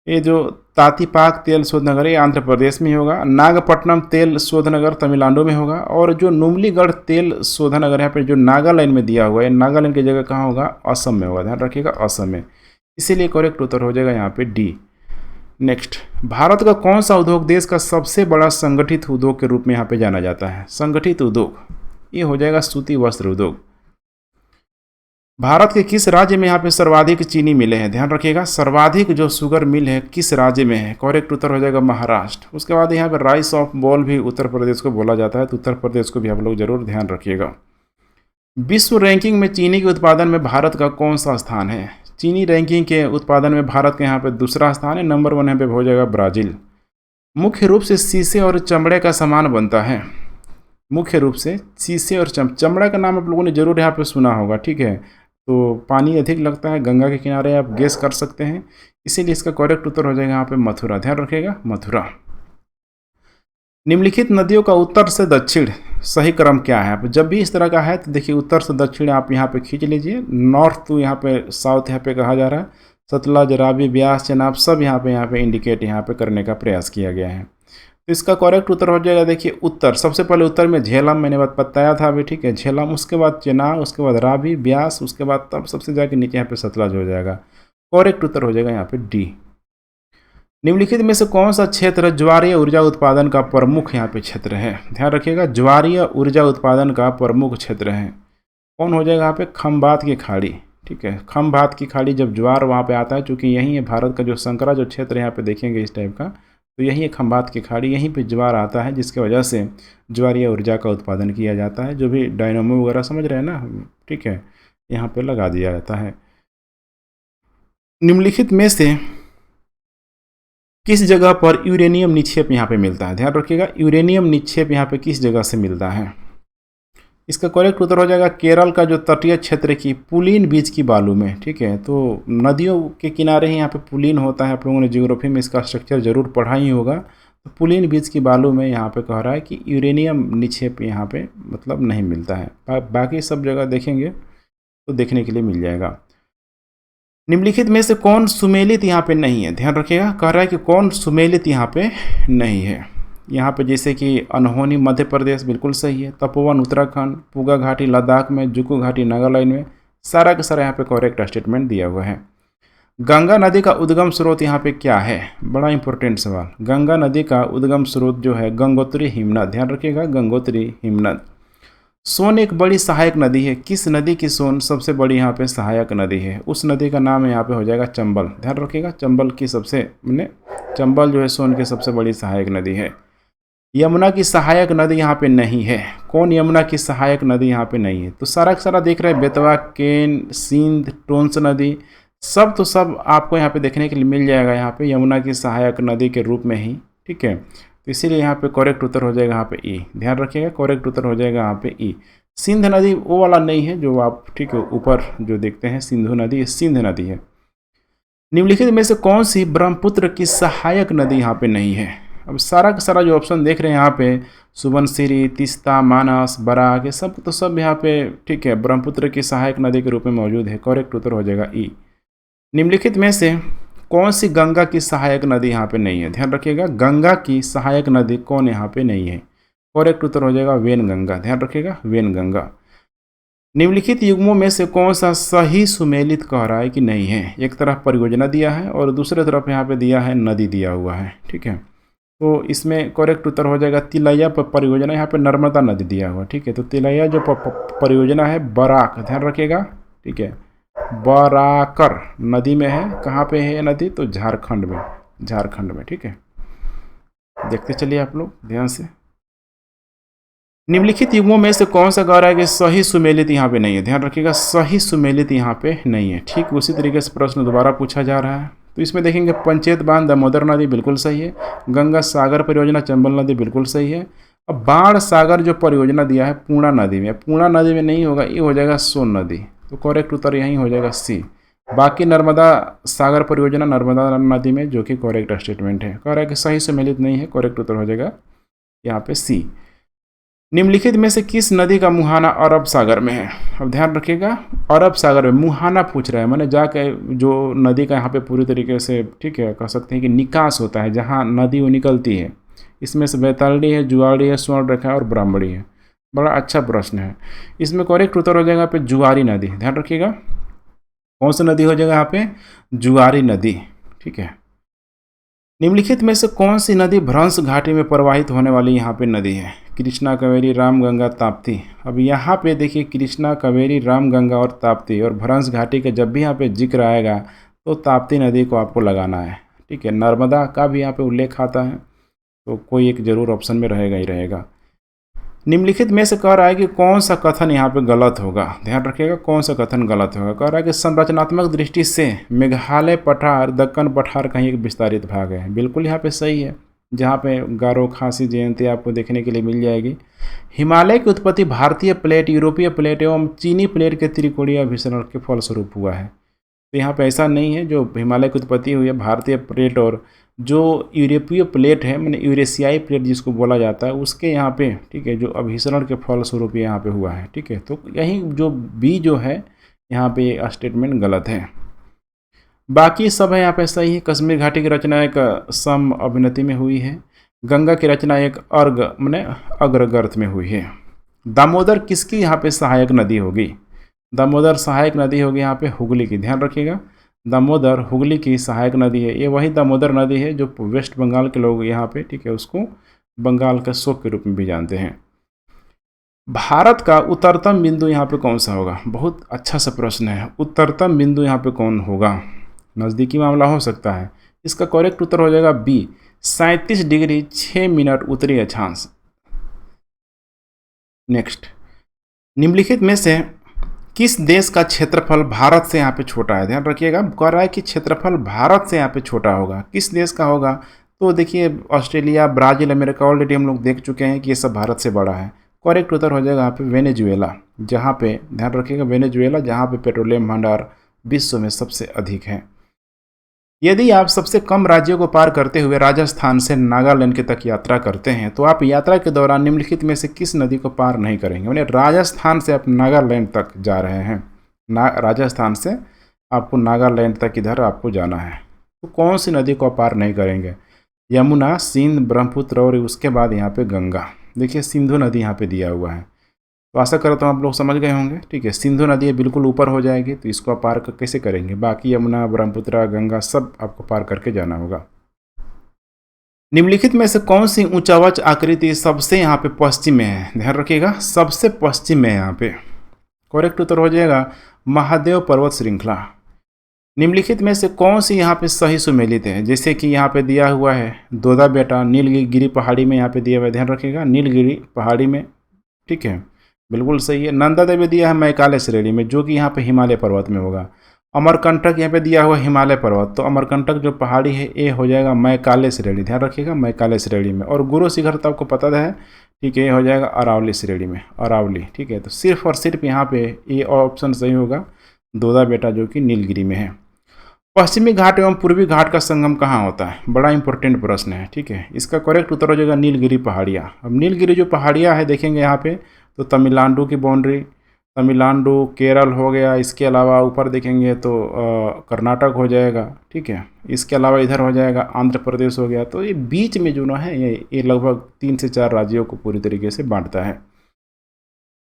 ये जो तातीपाक तेल शोधनगर ये आंध्र प्रदेश में होगा, नागपट्टनम तेल शोधनगर तमिलनाडु में होगा, और जो नुमलीगढ़ तेल शोधनगर यहाँ पे जो नागालैंड में दिया हुआ है, नागालैंड की जगह कहाँ होगा? असम में होगा। ध्यान रखिएगा, असम में। इसीलिए करेक्ट उत्तर हो जाएगा यहाँ पे डी। नेक्स्ट, भारत का कौन सा उद्योग देश का सबसे बड़ा संगठित उद्योग के रूप में यहाँ पे जाना जाता है? संगठित उद्योग, ये हो जाएगा सूती वस्त्र उद्योग। भारत के किस राज्य में यहाँ पे सर्वाधिक चीनी मिले हैं? ध्यान रखिएगा, सर्वाधिक जो शुगर मिल है किस राज्य में है? करेक्ट उत्तर हो जाएगा महाराष्ट्र। उसके बाद यहाँ पे राइस ऑफ बॉल भी उत्तर प्रदेश को बोला जाता है, तो उत्तर प्रदेश को भी आप लोग जरूर ध्यान रखिएगा। विश्व रैंकिंग में चीनी के उत्पादन में भारत का कौन सा स्थान है? चीनी रैंकिंग के उत्पादन में भारत का यहाँ पे दूसरा स्थान है, नंबर 1 यहाँ पे हो जाएगा ब्राज़ील। मुख्य रूप से शीशे और चमड़े का सामान बनता है। मुख्य रूप से शीशे और चमड़ा का नाम आप लोगों ने जरूर यहाँ पे सुना होगा, ठीक है। तो पानी अधिक लगता है गंगा के किनारे, आप गेस कर सकते हैं, इसीलिए इसका करेक्ट उत्तर हो जाएगा यहाँ पे मथुरा। ध्यान रखिएगा, मथुरा। निम्नलिखित नदियों का उत्तर से दक्षिण सही क्रम क्या है? आप जब भी इस तरह का है तो देखिए उत्तर से दक्षिण आप यहाँ पे खींच लीजिए, नॉर्थ टू यहाँ पे साउथ यहाँ पे कहा जा रहा है। सतलज, रावी, ब्यास, चेनाब सब यहाँ पे इंडिकेट यहाँ पे करने का प्रयास किया गया है। तो इसका करेक्ट उत्तर हो जाएगा, देखिए उत्तर, सबसे पहले उत्तर में झेलम, मैंने बात बताया था अभी, ठीक है, झेलम, उसके बाद चेनाब, उसके बाद रावी, ब्यास, उसके बाद तब सबसे जाके नीचे यहाँ पे सतलज हो जाएगा। करेक्ट उत्तर हो जाएगा यहाँ पे डी। निम्नलिखित में से कौन सा क्षेत्र ज्वारीय ऊर्जा उत्पादन का प्रमुख यहाँ पे क्षेत्र है? ध्यान रखिएगा, ज्वारीय ऊर्जा उत्पादन का प्रमुख क्षेत्र है। कौन हो जाएगा यहाँ पे? खंबात की खाड़ी, ठीक है। खंबात की खाड़ी, जब ज्वार वहाँ पे आता है, चूँकि यही है भारत का जो संकरा जो क्षेत्र यहाँ पे देखेंगे इस टाइप का, तो यही है खंबात की खाड़ी, यहीं पे ज्वार आता है, जिसकी वजह से ज्वारीय ऊर्जा का उत्पादन किया जाता है। जो भी डायनामो वगैरह समझ रहे हैं ना, ठीक है, यहाँ पे लगा दिया जाता है। निम्नलिखित में से किस जगह पर यूरेनियम निक्षेप यहाँ पे मिलता है? ध्यान रखिएगा, यूरेनियम निक्षेप यहाँ पे किस जगह से मिलता है? इसका करेक्ट उत्तर हो जाएगा केरल का जो तटीय क्षेत्र की पुलीन बीच की बालू में, ठीक है। तो नदियों के किनारे ही यहाँ पे पुलीन होता है, आप लोगों ने ज्योग्राफी में इसका स्ट्रक्चर जरूर पढ़ा ही होगा। तो पुलीन बीच की बालू में यहाँ पे कह रहा है कि यूरेनियम निक्षेप यहाँ पे मतलब नहीं मिलता है। बाकी सब जगह देखेंगे तो देखने के लिए मिल जाएगा। निम्नलिखित में से कौन सुमेलित यहाँ पे नहीं है? ध्यान रखिएगा, कह रहा है कि कौन सुमेलित यहाँ पे नहीं है। यहाँ पे जैसे कि अनहोनी मध्य प्रदेश बिल्कुल सही है, तपोवन उत्तराखंड, पुगा घाटी लद्दाख में, जुकू घाटी नागालैंड में, सारा का सारा यहाँ पे करेक्ट स्टेटमेंट दिया हुआ है। गंगा नदी का उद्गम स्रोत यहाँ पे क्या है? बड़ा इंपॉर्टेंट सवाल। गंगा नदी का उद्गम स्रोत जो है गंगोत्री हिमनद। ध्यान रखिएगा, गंगोत्री हिमनद। सोन एक बड़ी सहायक नदी है, किस नदी की सोन सबसे बड़ी यहाँ पे सहायक नदी है? उस नदी का नाम यहाँ पे हो जाएगा चंबल। ध्यान रखिएगा, चंबल की चंबल जो है सोन की सबसे बड़ी सहायक नदी है। यमुना की सहायक नदी यहाँ पे नहीं है। कौन यमुना की सहायक नदी यहाँ पे नहीं है? तो सारा का सारा देख रहे हैं, बेतवा, केन, सिंध, टोंस नदी, सब तो सब आपको यहाँ पे देखने के लिए मिल जाएगा यहाँ पे यमुना की सहायक नदी के रूप में ही, ठीक है। तो इसीलिए यहाँ पे करेक्ट उत्तर हो जाएगा यहाँ पे ई। ध्यान रखिएगा, करेक्ट उत्तर हो जाएगा यहाँ पे ई। सिंध नदी वो वाला नहीं है जो आप, ठीक है, ऊपर जो देखते हैं सिंधु नदी, ये सिंध नदी है। निम्नलिखित में से कौन सी ब्रह्मपुत्र की सहायक नदी यहाँ पे नहीं है? अब सारा का सारा जो ऑप्शन देख रहे हैं यहाँ पे, सुबनसिरी, तीस्ता, मानस, बराक, ये सब तो सब यहाँ पे ठीक है ब्रह्मपुत्र की सहायक नदी के रूप में मौजूद है। करेक्ट उत्तर हो जाएगा ई। निम्नलिखित में से कौन सी गंगा की सहायक नदी यहाँ पे नहीं है? ध्यान रखिएगा, गंगा की सहायक नदी कौन यहाँ पे नहीं है? करेक्ट उत्तर हो जाएगा वेन गंगा। ध्यान रखिएगा, वेन गंगा। निम्नलिखित युग्मों में से कौन सा सही सुमेलित कह रहा है कि नहीं है? एक तरफ परियोजना दिया है और दूसरे तरफ यहाँ पे दिया है नदी दिया हुआ है। ठीक है, तो इसमें करेक्ट उत्तर हो जाएगा तिलैया परियोजना। यहाँ पे नर्मदा नदी दिया हुआ। ठीक है, तो तिलैया जो परियोजना है बराक, ध्यान रखिएगा। ठीक है, बराकर नदी में है। कहाँ पे है ये नदी? तो झारखंड में, झारखंड में। ठीक है, देखते चलिए आप लोग ध्यान से। निम्नलिखित युग्मों में से कौन सा कह रहा है कि सही सुमेलित यहाँ पे नहीं है? ध्यान रखिएगा, सही सुमेलित यहाँ पे नहीं है। ठीक उसी तरीके से प्रश्न दोबारा पूछा जा रहा है। तो इसमें देखेंगे पंचेत बांध दामोदर नदी बिल्कुल सही है। गंगा सागर परियोजना चंबल नदी बिल्कुल सही है। अब बाण सागर जो परियोजना दिया है पूर्णा नदी में, पूर्णा नदी में नहीं होगा, ये हो जाएगा सोन नदी। तो करेक्ट उत्तर यही हो जाएगा सी। बाकी नर्मदा सागर परियोजना नर्मदा नदी में, जो कि करेक्ट स्टेटमेंट है। कह रहा है कि सही सुमेलित नहीं है, करेक्ट उत्तर हो जाएगा यहाँ पे सी। निम्नलिखित में से किस नदी का मुहाना अरब सागर में है? अब ध्यान रखिएगा, अरब सागर में मुहाना पूछ रहा है, मैंने जाके जो नदी का यहाँ पे पूरी तरीके से ठीक है कह सकते हैं कि निकास होता है, जहाँ नदी वो निकलती है। इसमें से बैतालडी है, जुआरी है, स्वर्णरेखा और ब्राह्मणी है। बड़ा अच्छा प्रश्न है। इसमें करेक्ट उत्तर हो जाएगा यहाँ पे जुआरी नदी। ध्यान रखिएगा, कौन सी नदी हो जाएगा यहाँ पे? जुआरी नदी। ठीक है, निम्नलिखित में से कौन सी नदी भ्रंश घाटी में प्रवाहित होने वाली यहाँ पे नदी है? कृष्णा, कावेरी, रामगंगा, ताप्ती। अब यहाँ पे देखिए कृष्णा, कावेरी, रामगंगा और ताप्ती, और भ्रंश घाटी का जब भी यहाँ पे जिक्र आएगा तो ताप्ती नदी को आपको लगाना है। ठीक है, नर्मदा का भी यहाँ पे उल्लेख आता है, तो कोई एक जरूर ऑप्शन में रहेगा ही रहेगा। निम्नलिखित में से कह रहा है कि कौन सा कथन यहाँ पे गलत होगा? ध्यान रखिएगा, कौन सा कथन गलत होगा। कह रहा है कि संरचनात्मक दृष्टि से मेघालय पठार दक्कन पठार का ही एक विस्तारित भाग है। बिल्कुल यहाँ पे सही है, जहाँ पे गारो, खासी, जयंती आपको देखने के लिए मिल जाएगी। हिमालय की उत्पत्ति भारतीय प्लेट, यूरोपीय प्लेट एवं चीनी प्लेट के त्रिकोणीय अभिसरण के फलस्वरूप हुआ है। तो यहाँ पे ऐसा नहीं है, जो हिमालय की उत्पत्ति हुई है भारतीय प्लेट और जो यूरोपीय प्लेट है, मैंने यूरेशियाई प्लेट जिसको बोला जाता है, उसके यहाँ पे ठीक है जो अभिसरण के फलस्वरूप यहाँ पे हुआ है। ठीक है, तो यही जो बी जो है यहाँ पे ये स्टेटमेंट गलत है। बाकी सब है यहाँ पे सही है। कश्मीर घाटी की रचना एक सम अभिनति में हुई है। गंगा की रचना एक अर्घ मैंने अग्रगर्थ में हुई है। दामोदर किसकी यहाँ पे सहायक नदी होगी? दामोदर सहायक नदी होगी यहाँ पे हुगली की। ध्यान रखिएगा, दामोदर हुगली की सहायक नदी है। ये वही दामोदर नदी है जो वेस्ट बंगाल के लोग यहाँ पे ठीक है उसको बंगाल का शोक के रूप में भी जानते हैं। भारत का उत्तरतम बिंदु यहाँ पे कौन सा होगा? बहुत अच्छा सा प्रश्न है। उत्तरतम बिंदु यहाँ पे कौन होगा? नज़दीकी मामला हो सकता है। इसका करेक्ट उत्तर हो जाएगा बी, 37 डिग्री 6 मिनट उत्तरी अक्षांश। नेक्स्ट, निम्नलिखित में से किस देश का क्षेत्रफल भारत से यहाँ पे छोटा है? ध्यान रखिएगा, कह रहा है कि क्षेत्रफल भारत से यहाँ पे छोटा होगा। किस देश का होगा? तो देखिए ऑस्ट्रेलिया, ब्राज़ील, अमेरिका ऑलरेडी हम लोग देख चुके हैं कि ये सब भारत से बड़ा है। करेक्ट उत्तर हो जाएगा यहाँ पे वेनेजुएला, जहाँ पे ध्यान रखिएगा वेनेजुएला, जहाँ पे पेट्रोलियम भंडार विश्व में सबसे अधिक है। यदि आप सबसे कम राज्यों को पार करते हुए राजस्थान से नागालैंड के तक यात्रा करते हैं तो आप यात्रा के दौरान निम्नलिखित में से किस नदी को पार नहीं करेंगे? मैंने राजस्थान से आप नागालैंड तक जा रहे हैं, राजस्थान से आपको नागालैंड तक इधर आपको जाना है, तो कौन सी नदी को पार नहीं करेंगे? यमुना, सिंध, ब्रह्मपुत्र और उसके बाद यहाँ पे गंगा। देखिए सिंधु नदी यहाँ पे दिया हुआ है, तो आशा करता हूँ आप लोग समझ गए होंगे। ठीक है, सिंधु नदी बिल्कुल ऊपर हो जाएगी, तो इसको आप पार कैसे करेंगे? बाकी यमुना, ब्रह्मपुत्र, गंगा सब आपको पार करके जाना होगा। निम्नलिखित में से कौन सी ऊंचावच आकृति सबसे यहाँ पे पश्चिम में है? ध्यान रखिएगा, सबसे पश्चिम में यहाँ पे करेक्ट उत्तर हो जाएगा महादेव पर्वत श्रृंखला। निम्नलिखित में से कौन सी यहाँ पे सही सुमेलित है? जैसे कि यहाँ पे दिया हुआ है दोदा बेटा नीलगिरी पहाड़ी में यहाँ पे दिया हुआ है। ध्यान रखिएगा, नीलगिरी पहाड़ी में। ठीक है, बिल्कुल सही है। नंदा देवी दिया है मैकाले श्रेणी में, जो कि यहाँ पे हिमालय पर्वत में होगा। अमरकंटक यहाँ पे दिया हुआ हिमालय पर्वत, तो अमरकंटक जो पहाड़ी है ये हो जाएगा मैकाले श्रेणी। ध्यान रखिएगा, मैकाले श्रेणी में। और गुरु शिखर तो आपको पता है, ठीक है, ये हो जाएगा अरावली श्रेणी में, अरावली। ठीक है, तो सिर्फ और सिर्फ यहाँ पे ये ऑप्शन सही होगा दोदा बेटा, जो कि नीलगिरी में है। पश्चिमी घाट एवं पूर्वी घाट का संगम कहाँ होता है? बड़ा इंपॉर्टेंट प्रश्न है, ठीक है। इसका करेक्ट उत्तर हो जाएगा नीलगिरी पहाड़ियाँ। अब नीलगिरी जो पहाड़ियाँ है देखेंगे यहाँ पे, तो तमिलनाडु की बाउंड्री, तमिलनाडु केरल हो गया, इसके अलावा ऊपर देखेंगे तो कर्नाटक हो जाएगा, ठीक है। इसके अलावा इधर हो जाएगा आंध्र प्रदेश हो गया। तो ये बीच में जो ना है ये लगभग 3 से 4 राज्यों को पूरी तरीके से बांटता है।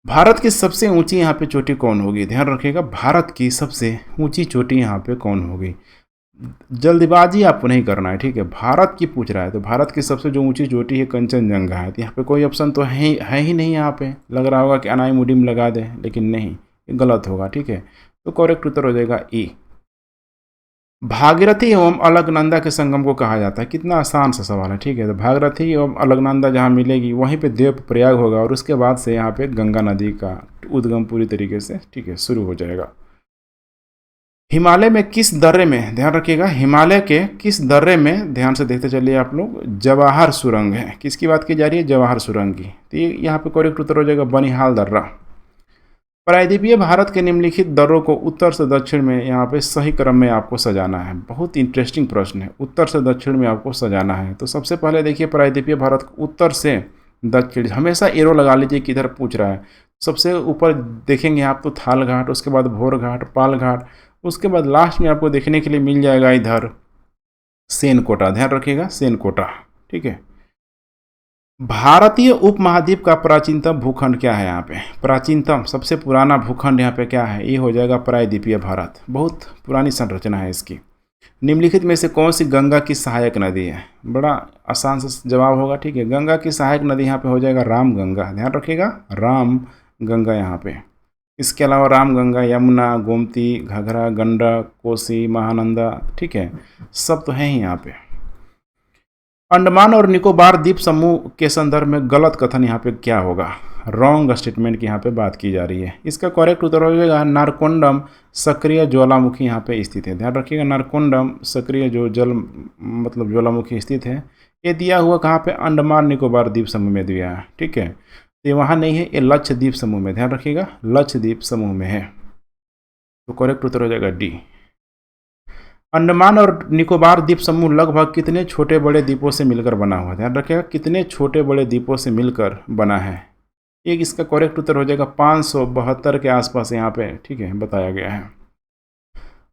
भारत की सबसे ऊंची यहाँ पे चोटी कौन होगी? ध्यान रखिएगा, भारत की सबसे ऊंची चोटी यहाँ पे कौन होगी? जल्दबाजी आपको नहीं करना है, ठीक है। भारत की पूछ रहा है तो भारत की सबसे जो ऊंची चोटी है कंचनजंगा है। तो यहाँ पे कोई ऑप्शन तो है ही नहीं। यहाँ पे लग रहा होगा कि अनाईमुडीम लगा दें, लेकिन नहीं, ये गलत होगा, ठीक है। तो करेक्ट उत्तर हो जाएगा ई। भागीरथी एवं अलकनंदा के संगम को कहा जाता है। कितना आसान सा सवाल है, ठीक है। तो भागीरथी एवं अलकनंदा जहाँ मिलेगी वहीं पे देव प्रयाग होगा और उसके बाद से यहाँ पे गंगा नदी का उद्गम पूरी तरीके से, ठीक है, शुरू हो जाएगा। हिमालय में किस दर्रे में, ध्यान रखिएगा, हिमालय के किस दर्रे में, ध्यान से देखते चलिए आप लोग, जवाहर सुरंग है। किसकी बात की जा रही है? जवाहर सुरंग की। तो ये यहाँ पे करेक्ट उत्तर हो जाएगा बनिहाल दर्रा। प्रायद्वीपीय भारत के निम्नलिखित दर्रों को उत्तर से दक्षिण में यहाँ पे सही क्रम में आपको सजाना है। बहुत इंटरेस्टिंग प्रश्न है, उत्तर से दक्षिण में आपको सजाना है। तो सबसे पहले देखिए प्रायद्वीपीय भारत को उत्तर से दक्षिण, हमेशा एरो लगा लीजिए किधर पूछ रहा है। सबसे ऊपर देखेंगे आप तो थाल घाट, उसके बाद भोर घाट, पाल घाट, उसके बाद लास्ट में आपको देखने के लिए मिल जाएगा इधर सेनकोटा। ध्यान रखिएगा सेनकोटा, ठीक है। भारतीय उपमहाद्वीप का प्राचीनतम भूखंड क्या है? यहाँ पे प्राचीनतम सबसे पुराना भूखंड यहाँ पे क्या है? ये हो जाएगा प्रायद्वीपीय भारत। बहुत पुरानी संरचना है इसकी। निम्नलिखित में से कौन सी गंगा की सहायक नदी है? बड़ा आसान से जवाब होगा, ठीक है। गंगा की सहायक नदी यहाँ पे हो जाएगा राम गंगा। ध्यान रखिएगा राम गंगा यहाँ पे। इसके अलावा राम गंगा, यमुना, गोमती, घाघरा, गंडक, कोसी, महानंदा, ठीक है, सब तो हैं ही यहाँ पे। अंडमान और निकोबार द्वीप समूह के संदर्भ में गलत कथन यहाँ पे क्या होगा? रॉन्ग स्टेटमेंट की यहाँ पे बात की जा रही है। इसका करेक्ट उत्तर हो जाएगा नारकोंडम सक्रिय ज्वालामुखी यहाँ पे स्थित है। ध्यान रखिएगा नारकोंडम सक्रिय जो जल मतलब ज्वालामुखी स्थित है, ये दिया हुआ कहाँ पे? अंडमान निकोबार द्वीप समूह में दिया है, ठीक है। तो ये वहाँ नहीं है, ये लक्षद्वीप समूह में, ध्यान रखिएगा लक्षद्वीप समूह में है। तो करेक्ट उत्तर हो जाएगा डी। अंडमान और निकोबार द्वीप समूह लगभग कितने छोटे बड़े द्वीपों से मिलकर बना हुआ है? ध्यान रखिएगा कितने छोटे बड़े द्वीपों से मिलकर बना है। एक इसका करेक्ट उत्तर हो जाएगा 572 के आसपास यहाँ पे, ठीक है, बताया गया है।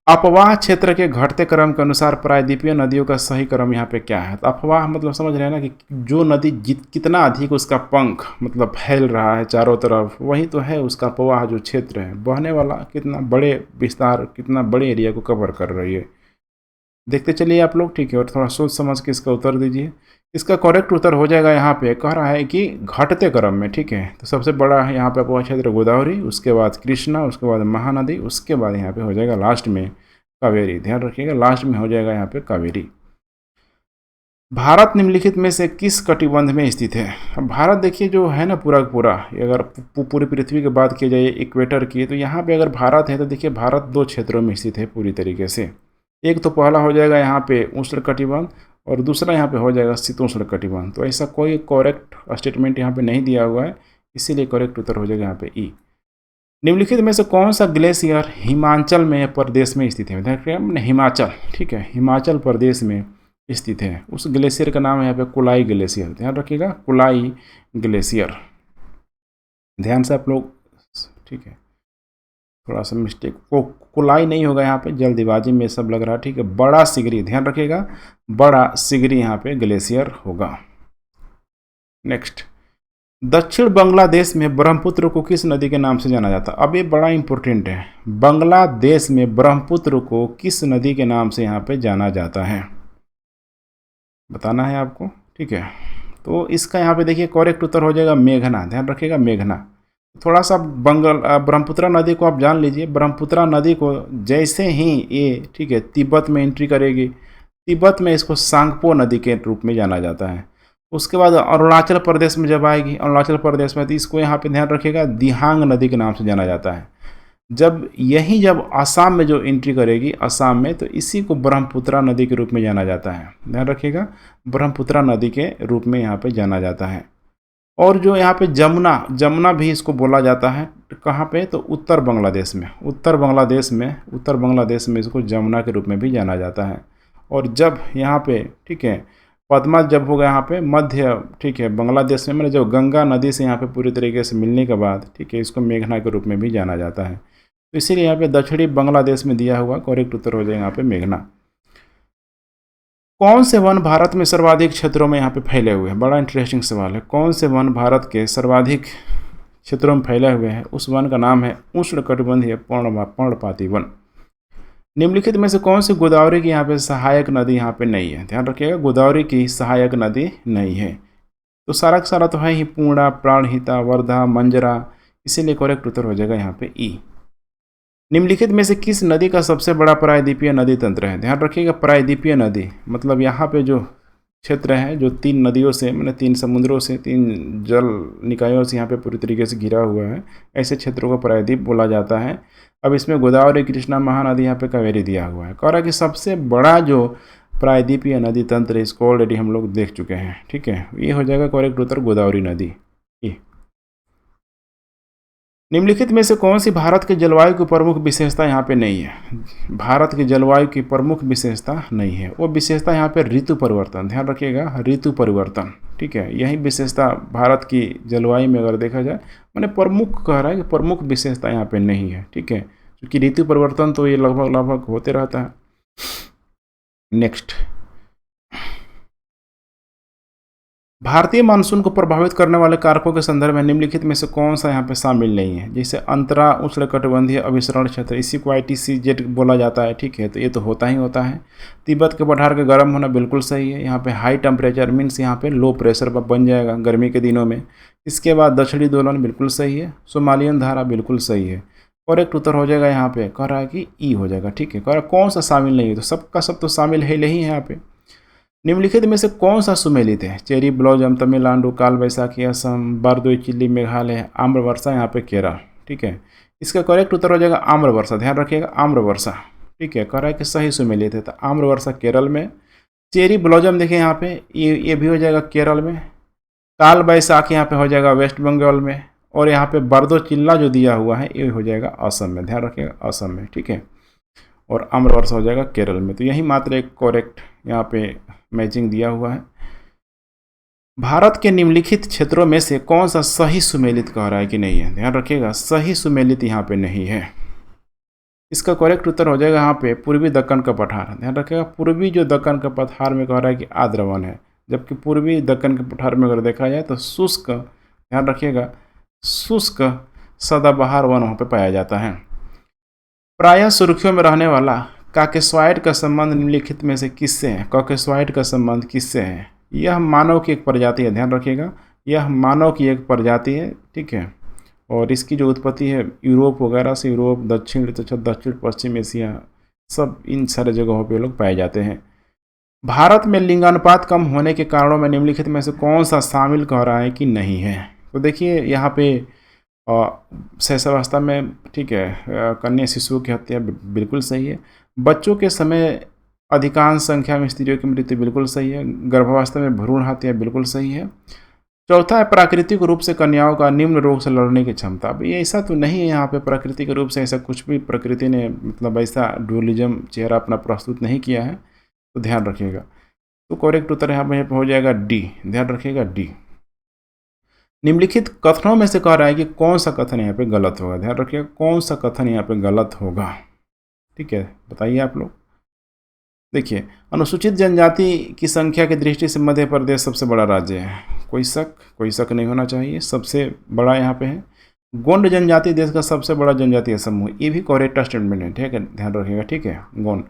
अपवाह क्षेत्र के घटते क्रम के अनुसार प्रायद्वीपीय नदियों का सही क्रम यहाँ पे क्या है? तो अपवाह मतलब समझ रहे हैं ना कि जो नदी कितना अधिक उसका पंख मतलब फैल रहा है चारों तरफ, वही तो है उसका अपवाह जो क्षेत्र है। बहने वाला कितना बड़े विस्तार, कितना बड़े एरिया को कवर कर रही है। देखते चलिए आप लोग, ठीक है, और थोड़ा सोच समझ के इसका उत्तर दीजिए। इसका करेक्ट उत्तर हो जाएगा यहाँ पे, कह रहा है कि घटते क्रम में, ठीक है। तो सबसे बड़ा है यहाँ पे अपवाह क्षेत्र गोदावरी, उसके बाद कृष्णा, उसके बाद महानदी, उसके बाद यहाँ पे हो जाएगा लास्ट में कावेरी। ध्यान रखिएगा लास्ट में हो जाएगा यहाँ पे कावेरी। भारत निम्नलिखित में से किस कटिबंध में स्थित है? अब भारत देखिए जो है ना पूरा पूरा, अगर पूरी पृथ्वी की बात की जाए इक्वेटर की, तो यहाँ पे अगर भारत है तो देखिए भारत 2 क्षेत्रों में स्थित है पूरी तरीके से। एक तो पहला हो जाएगा यहाँ पे उष्ण कटिबंध और दूसरा यहाँ पे हो जाएगा शीतोष्ण कटिबंध। तो ऐसा कोई करेक्ट स्टेटमेंट यहाँ पे नहीं दिया हुआ है, इसीलिए करेक्ट उत्तर हो जाएगा यहाँ पे ई। निम्नलिखित में से कौन सा ग्लेशियर हिमाचल में प्रदेश में स्थित है? देखिए हिमाचल, ठीक है, हिमाचल प्रदेश में स्थित है। उस ग्लेशियर का नाम है यहाँ पे कुलाई ग्लेशियर। ध्यान रखिएगा कुलाई ग्लेशियर। ध्यान से आप लोग, ठीक है, थोड़ा सा मिस्टेक, वो कुलाई नहीं होगा यहाँ पे, जल्दीबाजी में सब लग रहा है, ठीक है। बड़ा सिगरी, ध्यान रखिएगा बड़ा सिगरी यहाँ पे ग्लेशियर होगा। नेक्स्ट, दक्षिण बांग्लादेश में ब्रह्मपुत्र को किस नदी के नाम से जाना जाता है? अब ये बड़ा इंपॉर्टेंट है। बांग्लादेश में ब्रह्मपुत्र को किस नदी के नाम से यहाँ पे जाना जाता है, बताना है आपको, ठीक है। तो इसका यहाँ पे देखिए करेक्ट उत्तर हो जाएगा मेघना। ध्यान रखिएगा मेघना। थोड़ा सा ब्रह्मपुत्र नदी को आप जान लीजिए। ब्रह्मपुत्र नदी को जैसे ही ये, ठीक है, तिब्बत में एंट्री करेगी, तिब्बत में इसको सांगपो नदी के रूप में जाना जाता है। उसके बाद अरुणाचल प्रदेश में जब आएगी, अरुणाचल प्रदेश में, तो इसको यहाँ पे ध्यान रखिएगा दिहांग नदी के नाम से जाना जाता है। जब आसाम में जो एंट्री करेगी असम में, तो इसी को ब्रह्मपुत्र नदी के रूप में जाना जाता है। ध्यान रखिएगा ब्रह्मपुत्र नदी के रूप में यहाँ पे जाना जाता है। और जो यहाँ पे जमुना, जमुना भी इसको बोला जाता है, कहाँ पे, तो उत्तर बांग्लादेश में, उत्तर बांग्लादेश में इसको जमुना के रूप में भी जाना जाता है। और जब यहाँ पे, ठीक है, पद्मा जब होगा यहाँ पे मध्य, ठीक है, बांग्लादेश में, मैंने जब गंगा नदी से यहाँ पे पूरी तरीके से मिलने के बाद, ठीक है, इसको मेघना के रूप में भी जाना जाता है। तो इसीलिए यहाँ पे दक्षिणी बांग्लादेश में दिया हुआ करेक्ट उत्तर हो जाएगा यहाँ पे मेघना। कौन से वन भारत में सर्वाधिक क्षेत्रों में यहाँ पे फैले हुए हैं? बड़ा इंटरेस्टिंग सवाल है। कौन से वन भारत के सर्वाधिक क्षेत्रों में फैले हुए हैं? उस वन का नाम है उष्णकटिबंधीय पर्णपाती वन। निम्नलिखित में से कौन सी गोदावरी की यहाँ पे सहायक नदी यहाँ पे नहीं है? ध्यान रखिएगा, गोदावरी की सहायक नदी नहीं है। तो सारा का सारा तो है ही, पूर्णा, प्राणहिता, वर्धा, मंजरा, इसीलिए करेक्ट उत्तर हो जाएगा यहाँ पे ई। निम्नलिखित में से किस नदी का सबसे बड़ा प्रायद्वीपीय नदी तंत्र है? ध्यान रखिएगा, प्रायद्वीपीय नदी मतलब यहाँ पे जो क्षेत्र है, जो 3 नदियों से, मैंने 3 समुद्रों से, 3 जल निकायों से यहाँ पे पूरी तरीके से घिरा हुआ है, ऐसे क्षेत्रों को प्रायद्वीप बोला जाता है। अब इसमें गोदावरी, कृष्णा, महानदी, यहाँ पे कावेरी दिया हुआ है। कह रहा है कि सबसे बड़ा जो प्रायद्वीपीय नदी तंत्र, इसको ऑलरेडी हम लोग देख चुके हैं, ठीक है, ये हो जाएगा करेक्ट उत्तर गोदावरी नदी। निम्नलिखित में से कौन सी भारत के जलवायु की प्रमुख विशेषता यहाँ पे नहीं है? भारत की जलवायु की प्रमुख विशेषता नहीं है, वो विशेषता यहाँ पे ऋतु परिवर्तन। ध्यान रखिएगा, ऋतु परिवर्तन, ठीक है, यही विशेषता भारत की जलवायु में अगर देखा जाए, मैंने प्रमुख कह रहा है कि प्रमुख विशेषता यहाँ पे नहीं है, ठीक है, क्योंकि ऋतु परिवर्तन तो ये लगभग होते रहता है। नेक्स्ट, भारतीय मानसून को प्रभावित करने वाले कारकों के संदर्भ में निम्नलिखित में से कौन सा यहाँ पे शामिल नहीं है? जैसे अंतरा उष्णकटिबंधीय अभिसरण क्षेत्र, इसी को ITCZ बोला जाता है, ठीक है, तो ये तो होता ही होता है। तिब्बत के पठार का गर्म होना बिल्कुल सही है। यहाँ पे हाई टेम्परेचर मीन्स यहाँ पे लो प्रेशर बन जाएगा गर्मी के दिनों में। इसके बाद दक्षिणी दोलन बिल्कुल सही है। सोमालियन धारा बिल्कुल सही है। करेक्ट उत्तर हो जाएगा यहाँ पे, कह रहा है कि ई हो जाएगा, ठीक है। कह रहा है कौन सा शामिल नहीं है, तो सबका सब तो शामिल है ही यहाँ पे। निम्नलिखित में से कौन सा सुमेलित है? चेरी ब्लॉसम तमिलनाडु, काल बैसाखी असम, बारदोई चिल्ली मेघालय, आम्र वर्षा यहाँ पे केरल, ठीक है। इसका करेक्ट उत्तर हो जाएगा आम्र वर्षा। ध्यान रखिएगा, आम्र वर्षा, ठीक है, कह रहा है कि सही सुमेलित है, तो आम्र वर्षा केरल में। चेरी ब्लॉसम देखिए यहाँ पे, ये भी हो जाएगा केरल में। काल बैसाखी यहाँ पे हो जाएगा वेस्ट बंगाल में। और यहाँ पे बारदो चिल्ला जो दिया हुआ है ये हो जाएगा असम में। ध्यान रखिएगा, असम में, ठीक है। और आम्र वर्षा हो जाएगा केरल में। तो यही मात्र एक करेक्ट यहाँ पे मैचिंग दिया हुआ है। भारत के निम्नलिखित क्षेत्रों में से कौन सा सही सुमेलित कह रहा है कि नहीं है? ध्यान रखिएगा, सही सुमेलित यहाँ पे नहीं है। इसका करेक्ट उत्तर हो जाएगा यहाँ पे पूर्वी दक्कन का पठार। ध्यान रखिएगा, पूर्वी जो दक्कन का पठार में कह रहा है कि आर्द्र वन है, जबकि पूर्वी दक्कन के पठार में अगर देखा जाए तो शुष्क, ध्यान रखिएगा, शुष्क सदाबहार वन वहाँ पे पाया जाता है। प्रायः सुर्खियों में रहने वाला काकेस्वाइड का संबंध निम्नलिखित में से किससे है? काकेस्वाइड का संबंध किससे है? यह मानव की एक प्रजाति है। ध्यान रखिएगा, यह मानव की एक प्रजाति है, ठीक है। और इसकी जो उत्पत्ति है यूरोप वगैरह से, यूरोप, दक्षिण पश्चिम एशिया, सब इन सारे जगहों पे लोग पाए जाते हैं। भारत में लिंगानुपात कम होने के कारणों में निम्नलिखित में से कौन सा शामिल कह रहा है कि नहीं है? तो देखिए यहाँ पे शैशवावस्था में, ठीक है, कन्या शिशुओं की हत्या बिल्कुल सही है। बच्चों के समय अधिकांश संख्या में स्त्रियों की मृत्यु बिल्कुल सही है। गर्भावस्था में भ्रूण हत्या बिल्कुल सही है। चौथा है प्राकृतिक रूप से कन्याओं का निम्न रोग से लड़ने की क्षमता। अब ये ऐसा तो नहीं है यहाँ पे प्राकृतिक रूप से ऐसा कुछ भी प्रकृति ने मतलब ऐसा डुअलिज्म चेहरा अपना प्रस्तुत नहीं किया है, तो ध्यान रखिएगा। तो करेक्ट उत्तर यहाँ पे हो जाएगा डी। ध्यान रखिएगा, डी। निम्नलिखित कथनों में से कह रहा है कि कौन सा कथन यहाँ पे गलत होगा? ध्यान रखिएगा, कौन सा कथन यहाँ पे गलत होगा, ठीक है, बताइए आप लोग। देखिए, अनुसूचित जनजाति की संख्या की दृष्टि से मध्य प्रदेश सबसे बड़ा राज्य है, कोई शक नहीं होना चाहिए, सबसे बड़ा यहाँ पे है। गोंड जनजाति देश का सबसे बड़ा जनजातीय समूह, ये भी करेक्ट स्टेटमेंट है, ठीक है, ध्यान रखिएगा, ठीक है। गोंड।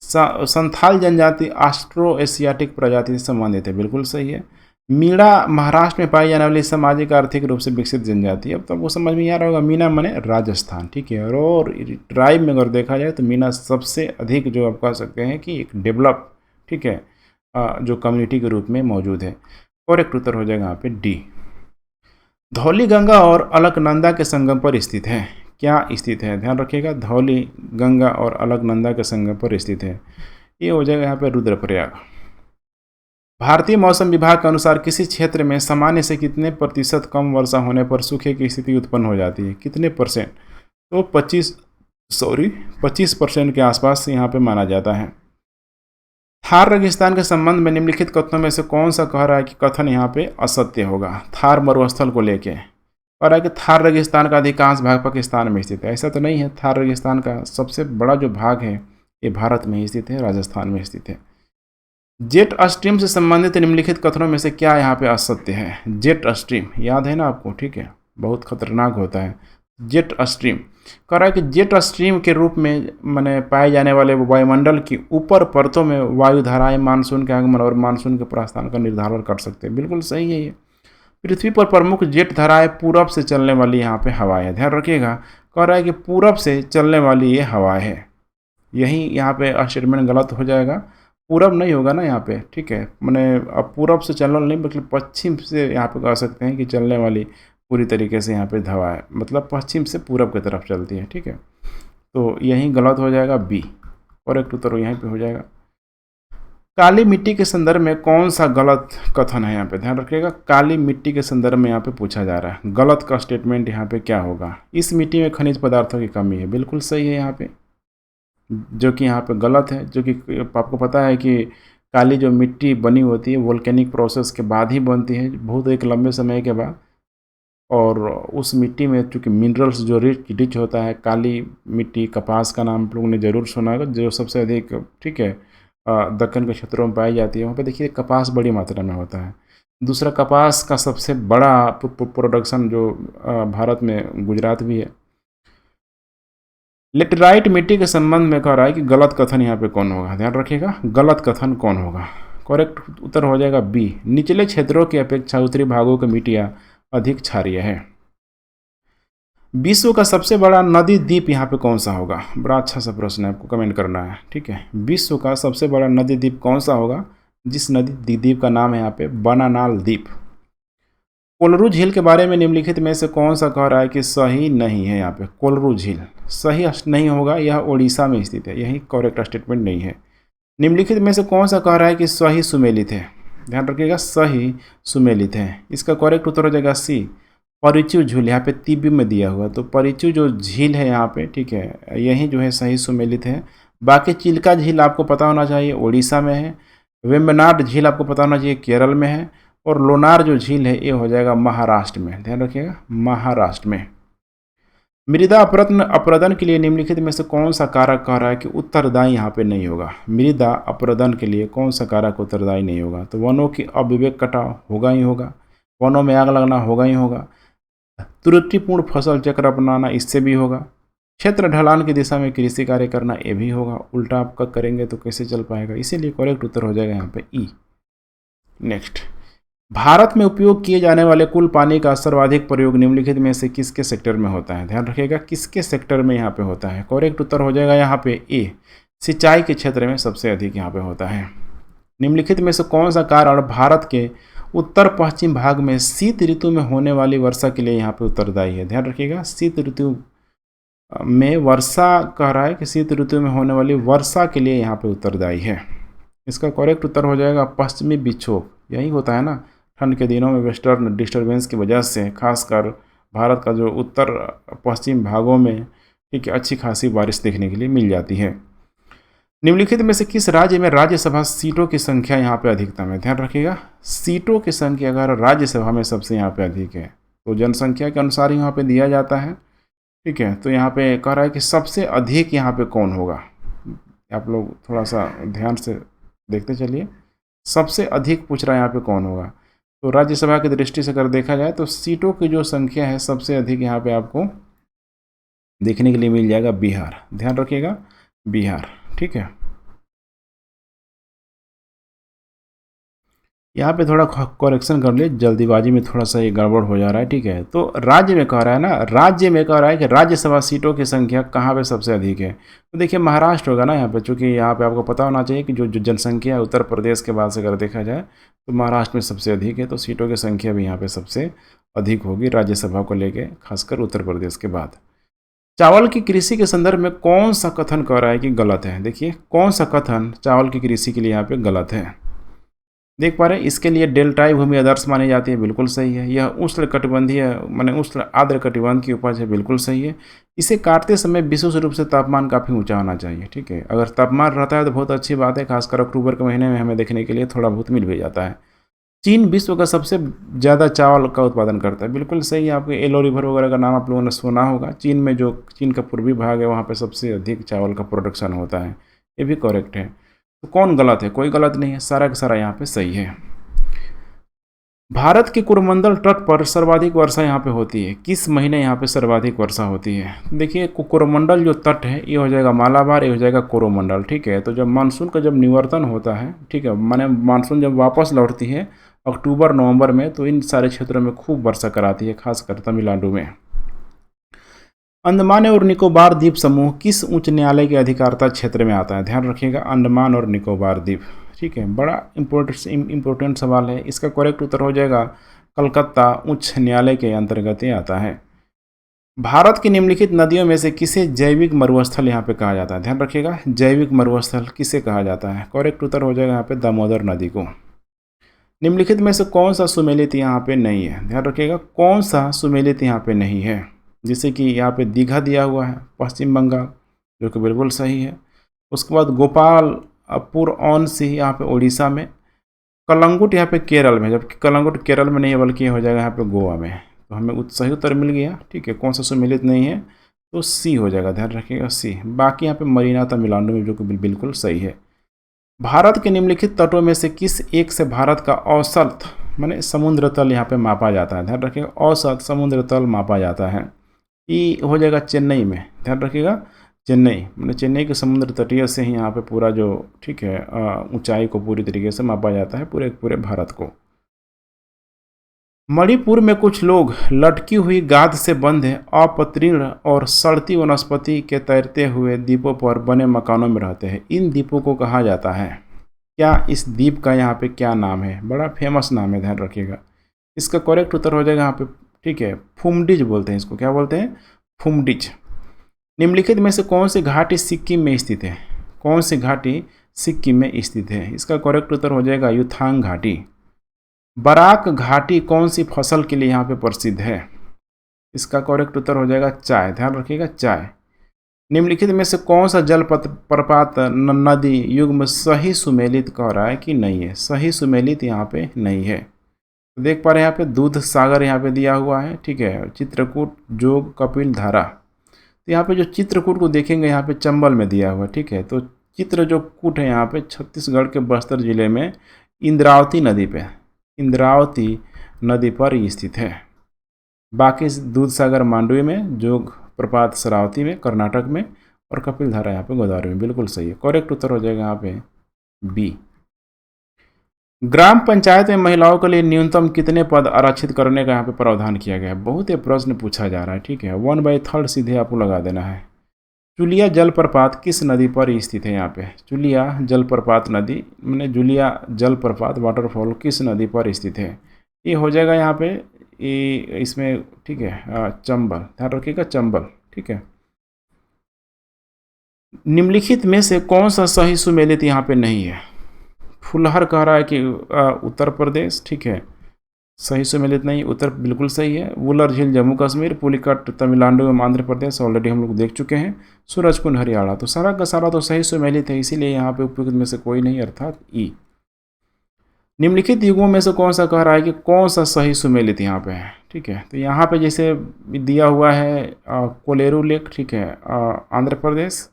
संथाल जनजाति ऑस्ट्रो एशियाटिक प्रजाति से संबंधित है, बिल्कुल सही है। मीणा महाराष्ट्र में पाई जाने वाली सामाजिक आर्थिक रूप से विकसित जनजाति। अब तो आपको समझ में आ रहा होगा, मीना माने राजस्थान, ठीक है। और ट्राइब में अगर देखा जाए तो मीना सबसे अधिक जो आप कह सकते हैं कि एक डेवलप, ठीक है, जो कम्युनिटी के रूप में मौजूद है। करेक्ट उत्तर हो जाएगा यहाँ पे डी। धौली गंगा और अलकनंदा के संगम पर स्थित है। क्या स्थित है? ध्यान रखिएगा, धौली गंगा और अलकनंदा के संगम पर स्थित है। ये हो जाएगा यहाँ पे रुद्रप्रयाग। भारतीय मौसम विभाग के अनुसार किसी क्षेत्र में सामान्य से कितने प्रतिशत कम वर्षा होने पर सूखे की स्थिति उत्पन्न हो जाती है? कितने परसेंट? तो 25% के आसपास यहाँ पे माना जाता है। थार रेगिस्तान के संबंध में निम्नलिखित कथनों में से कौन सा कह रहा है कि कथन यहाँ पे असत्य होगा? थार मरुस्थल को लेके कह रहा है कि थार रेगिस्तान का अधिकांश भाग पाकिस्तान में स्थित है। ऐसा तो नहीं है। थार रेगिस्तान का सबसे बड़ा जो भाग है ये भारत में ही स्थित है, राजस्थान में स्थित है। जेट स्ट्रीम से संबंधित निम्नलिखित कथनों में से क्या यहाँ पे असत्य है? जेट स्ट्रीम याद है ना आपको, ठीक है, बहुत खतरनाक होता है। जेट स्ट्रीम कह रहा है कि जेट स्ट्रीम के रूप में माने पाए जाने वाले वायुमंडल की ऊपर परतों में वायु धाराएं मानसून के आगमन और मानसून के प्रस्थान का निर्धारण कर सकते हैं। बिल्कुल सही है ये। पृथ्वी पर प्रमुख जेट धाराएं पूरब से चलने वाली यहाँ पे हवाएं है। ध्यान रखिएगा, कह रहा है कि पूरब से चलने वाली ये हवाएं है। यही यहाँ पे स्टेटमेंट गलत हो जाएगा। पूरब नहीं होगा ना यहाँ पे, ठीक है, मैंने अब पूरब से चलना नहीं, मतलब पश्चिम से यहाँ पे कह सकते हैं कि चलने वाली पूरी तरीके से यहाँ पे हवा है, मतलब पश्चिम से पूरब की तरफ चलती है, ठीक है। तो यही गलत हो जाएगा, बी। करेक्ट उत्तर यहीं पे हो जाएगा। काली मिट्टी के संदर्भ में कौन सा गलत कथन है यहाँ पे? ध्यान रखिएगा, काली मिट्टी के संदर्भ में यहाँ पे पूछा जा रहा है। गलत का स्टेटमेंट यहाँ पे क्या होगा? इस मिट्टी में खनिज पदार्थों की कमी है। बिल्कुल सही है यहाँ पे, जो कि यहाँ पे गलत है। जो कि आपको पता है कि काली जो मिट्टी बनी होती है वोल्केनिक प्रोसेस के बाद ही बनती है, बहुत एक लंबे समय के बाद। और उस मिट्टी में चूँकि मिनरल्स जो रिच होता है, काली मिट्टी, कपास का नाम आप लोगों ने ज़रूर सुना होगा, जो सबसे अधिक, ठीक है, दक्कन के क्षेत्रों में पाई जाती है। वहाँ पे देखिए कपास बड़ी मात्रा में होता है। दूसरा, कपास का सबसे बड़ा प्रोडक्शन जो भारत में गुजरात भी है। लेटेराइट मिट्टी के संबंध में कह रहा है कि गलत कथन यहाँ पे कौन होगा? ध्यान रखिएगा, गलत कथन कौन होगा? करेक्ट उत्तर हो जाएगा बी। निचले क्षेत्रों की अपेक्षा उत्तरी भागों की मिट्टियाँ अधिक क्षारीय है। विश्व का सबसे बड़ा नदी द्वीप यहाँ पे कौन सा होगा? बड़ा अच्छा सा प्रश्न है, आपको कमेंट करना है, ठीक है। विश्व का सबसे बड़ा नदी द्वीप कौन सा होगा? जिस नदी द्वीप का नाम है यहाँ पे बनानाल द्वीप। कोलरू झील के बारे में निम्नलिखित में से कौन सा कह रहा है कि सही नहीं है? यहाँ पे कोलरू झील सही नहीं होगा, यह उड़ीसा में स्थित है। यही करेक्ट स्टेटमेंट नहीं है। निम्नलिखित में से कौन सा कह रहा है कि सही सुमेलित है? ध्यान रखिएगा, सही सुमेलित है। इसका करेक्ट उत्तर हो जाएगा सी, परिचू झील। यहाँ पे तिब्बी में दिया हुआ, तो परिचू जो झील है यहाँ पे, ठीक है, यही जो है सही सुमेलित है। बाकी चिल्का झील आपको पता होना चाहिए उड़ीसा में है। वेम्बनाड झील आपको पता होना चाहिए केरल में है। और लोनार जो झील है ये हो जाएगा महाराष्ट्र में। ध्यान रखिएगा, महाराष्ट्र में। मृदा अपरदन के लिए निम्नलिखित में से कौन सा कारक कह रहा है कि उत्तरदायी यहाँ पे नहीं होगा? मृदा अपरदन के लिए कौन सा कारक उत्तरदायी नहीं होगा? तो वनों की अविवेक कटाव होगा ही होगा, वनों में आग लगना होगा ही होगा, त्रुटिपूर्ण फसल चक्र अपनाना इससे भी होगा, क्षेत्र ढलान की दिशा में कृषि कार्य करना ये भी होगा। उल्टा आप करेंगे तो कैसे चल पाएगा? इसीलिए करेक्ट उत्तर हो जाएगा यहाँ पे ई। नेक्स्ट, भारत में उपयोग किए जाने वाले कुल पानी का सर्वाधिक प्रयोग निम्नलिखित में से किसके सेक्टर में होता है? ध्यान रखिएगा, किसके सेक्टर में यहाँ पे होता है? करेक्ट उत्तर हो जाएगा यहाँ पे ए, सिंचाई के क्षेत्र में सबसे अधिक यहाँ पे होता है। निम्नलिखित में से कौन सा कारण भारत के उत्तर पश्चिम भाग में शीत ऋतु में होने वाली वर्षा के लिए यहाँ पे उत्तरदायी है? ध्यान रखिएगा, शीत ऋतु में वर्षा कह रहा है कि शीत ऋतु में होने वाली वर्षा के लिए यहाँ पे उत्तरदायी है। इसका करेक्ट उत्तर हो जाएगा पश्चिमी विक्षोभ। यही होता है ना, ठंड के दिनों में वेस्टर्न डिस्टर्बेंस की वजह से खासकर भारत का जो उत्तर पश्चिम भागों में, ठीक है, अच्छी खासी बारिश देखने के लिए मिल जाती है। निम्नलिखित में से किस राज्य में राज्यसभा सीटों की संख्या यहाँ पे अधिकतम है? ध्यान रखिएगा, सीटों की संख्या अगर राज्यसभा में सबसे यहाँ पे अधिक है तो जनसंख्या के अनुसार यहाँ पे दिया जाता है, ठीक है। तो यहाँ पे कह रहा है कि सबसे अधिक यहाँ पे कौन होगा? आप लोग थोड़ा सा ध्यान से देखते चलिए, सबसे अधिक पूछ रहा है यहाँ पे कौन होगा। तो राज्यसभा की दृष्टि से अगर देखा जाए तो सीटों की जो संख्या है सबसे अधिक यहाँ पे आपको देखने के लिए मिल जाएगा बिहार। ध्यान रखिएगा, बिहार, ठीक है। यहाँ पे थोड़ा करेक्शन कर लिए, जल्दीबाजी में थोड़ा सा ये गड़बड़ हो जा रहा है, ठीक है। तो राज्य में कह रहा है ना, राज्य में कह रहा है कि राज्यसभा सीटों की संख्या कहाँ पे सबसे अधिक है? तो देखिए महाराष्ट्र होगा ना यहाँ पे, चूँकि यहाँ पे आपको पता होना चाहिए कि जो जनसंख्या है उत्तर प्रदेश के बाद से अगर देखा जाए तो महाराष्ट्र में सबसे अधिक है। तो सीटों की संख्या भी यहाँ पे सबसे अधिक होगी राज्यसभा को लेके, खासकर उत्तर प्रदेश के बाद। चावल की कृषि के संदर्भ में कौन सा कथन कह रहा है कि गलत है? देखिए कौन सा कथन चावल की कृषि के लिए यहाँ पे गलत है। देख पा रहे हैं, इसके लिए डेल्टाई भूमि आदर्श मानी जाती है, बिल्कुल सही है। यह उष्ण कटिबंधीय माने उष्ण आर्द्र कटिबंध की उपज है, बिल्कुल सही है। इसे काटते समय विशेष रूप से तापमान काफ़ी ऊंचा होना चाहिए, ठीक है। अगर तापमान रहता है तो बहुत अच्छी बात है, खासकर अक्टूबर के महीने में हमें देखने के लिए थोड़ा बहुत मिल भी जाता है। चीन विश्व का सबसे ज़्यादा चावल का उत्पादन करता है, बिल्कुल सही है। आपके येलो रिवर वगैरह का नाम आप लोगों ने सुना होगा। चीन में जो चीन का पूर्वी भाग है वहाँ पे सबसे अधिक चावल का प्रोडक्शन होता है, ये भी करेक्ट है। तो कौन गलत है? कोई गलत नहीं है, सारा का सारा यहाँ पे सही है। भारत के कोरोमंडल तट पर सर्वाधिक वर्षा यहाँ पे होती है, किस महीने यहाँ पे सर्वाधिक वर्षा होती है? देखिए कोरोमंडल जो तट है ये हो जाएगा मालाबार, ये हो जाएगा कोरोमंडल, ठीक है। तो जब मानसून का जब निवर्तन होता है, ठीक है, माने मानसून जब वापस लौटती है अक्टूबर नवंबर में, तो इन सारे क्षेत्रों में खूब वर्षा कराती है, खासकर तमिलनाडु में। अंडमान और निकोबार द्वीप समूह किस उच्च न्यायालय के अधिकारता क्षेत्र में आता है? ध्यान रखिएगा, अंडमान और निकोबार द्वीप, ठीक है। बड़ा इम्पोर्टेंट सवाल है। इसका करेक्ट उत्तर हो जाएगा कलकत्ता उच्च न्यायालय के अंतर्गत ये आता है। भारत की निम्नलिखित नदियों में से किसे जैविक मरुस्थल यहाँ पे कहा जाता है? ध्यान रखिएगा, जैविक मरुस्थल किसे कहा जाता है? करेक्ट उत्तर हो जाएगा यहाँ पे दामोदर नदी को। निम्नलिखित में से कौन सा सुमेलित यहाँ पे नहीं है? ध्यान रखिएगा, कौन सा सुमेलित यहाँ पे नहीं है? जैसे कि यहाँ पे दीघा दिया हुआ है पश्चिम बंगाल, जो कि बिल्कुल सही है। उसके बाद गोपालपुर ऑन सी यहाँ पे उड़ीसा में, कलंगुट यहाँ पे केरल में, जबकि कलंगुट केरल में नहीं है बल्कि हो जाएगा यहाँ पे गोवा में। तो हमें सही उत्तर मिल गया, ठीक है। कौन सा सुमेलित नहीं है? तो सी हो जाएगा, ध्यान रखिएगा सी। बाकी यहाँ पे मरीना तमिलनाडु में, जो कि बिल्कुल सही है। भारत के निम्नलिखित तटों में से किस एक से भारत का औसत माने समुद्र तल यहाँ पे मापा जाता है? ध्यान रखिएगा, औसत समुद्र तल मापा जाता है। ये हो जाएगा चेन्नई में, ध्यान रखिएगा, चेन्नई मैंने चेन्नई के समुद्र तटीय से ही यहाँ पे पूरा जो, ठीक है, ऊंचाई को पूरी तरीके से मापा जाता है पूरे भारत को। मणिपुर में कुछ लोग लटकी हुई गाद से बंधे अपतृण और सड़ती वनस्पति के तैरते हुए द्वीपों पर बने मकानों में रहते हैं। इन द्वीपों को कहा जाता है क्या? इस द्वीप का यहाँ पे क्या नाम है? बड़ा फेमस नाम है, ध्यान रखिएगा। इसका करेक्ट उत्तर हो जाएगा यहाँ पे, ठीक है, फुमडिज बोलते हैं इसको। क्या बोलते हैं? फुमडिज। निम्नलिखित में से कौन सी घाटी सिक्किम में स्थित है? कौन सी घाटी सिक्किम में स्थित है? इसका करेक्ट उत्तर हो जाएगा युथांग घाटी। बराक घाटी कौन सी फसल के लिए यहाँ पे प्रसिद्ध है? इसका करेक्ट उत्तर हो जाएगा चाय, ध्यान रखिएगा, चाय। निम्नलिखित में से कौन सा जल प्रपात नदी युग्म सही सुमेलित कह रहा है कि नहीं है? सही सुमेलित यहाँ पे नहीं है। तो देख पा रहे हैं यहाँ पे दूध सागर यहाँ पे दिया हुआ है, ठीक है, चित्रकूट, जोग, कपिल धारा। तो यहाँ पे जो चित्रकूट को देखेंगे यहाँ पे चंबल में दिया हुआ है, ठीक है। तो चित्र जो कूट है यहाँ पे छत्तीसगढ़ के बस्तर जिले में इंद्रावती नदी पर स्थित है। बाकी दूध सागर मांडवी में, जोग प्रपात शरावती में कर्नाटक में, और कपिल धारा यहाँ पे गोदावरी में, बिल्कुल सही है। करेक्ट उत्तर हो जाएगा यहाँ पे बी। ग्राम पंचायत में महिलाओं के लिए न्यूनतम कितने पद आरक्षित करने का यहाँ पे प्रावधान किया गया है? बहुत ही प्रश्न पूछा जा रहा है, ठीक है। 1/3 सीधे आपको लगा देना है। चुलिया जलप्रपात किस नदी पर स्थित है? यहाँ पे चुलिया जलप्रपात नदी मैंने जुलिया जलप्रपात वाटरफॉल किस नदी पर स्थित है? ये हो जाएगा यहाँ पे इसमें, ठीक है, चंबल, ध्यान रखिएगा, चंबल, ठीक है। निम्नलिखित में से कौन सा सही सुमेलित यहाँ पे नहीं है? फुलहर कह रहा है कि उत्तर प्रदेश, ठीक है, सही सुमेलित नहीं, उत्तर बिल्कुल सही है। वुलर झील जम्मू कश्मीर, पुलिकट तमिलनाडु एवं आंध्र प्रदेश ऑलरेडी हम लोग देख चुके हैं। सूरजकुंड हरियाणा, तो सारा का सारा तो सही सुमेलित है, इसीलिए यहाँ पे उपयुक्त में से कोई नहीं, अर्थात ई। निम्नलिखित युगों में से कौन सा कह रहा है कि कौन सा सही सुमेलित यहाँ पे है? ठीक है, तो यहाँ पे जैसे दिया हुआ है कोलेरू लेक, ठीक है, आंध्र प्रदेश,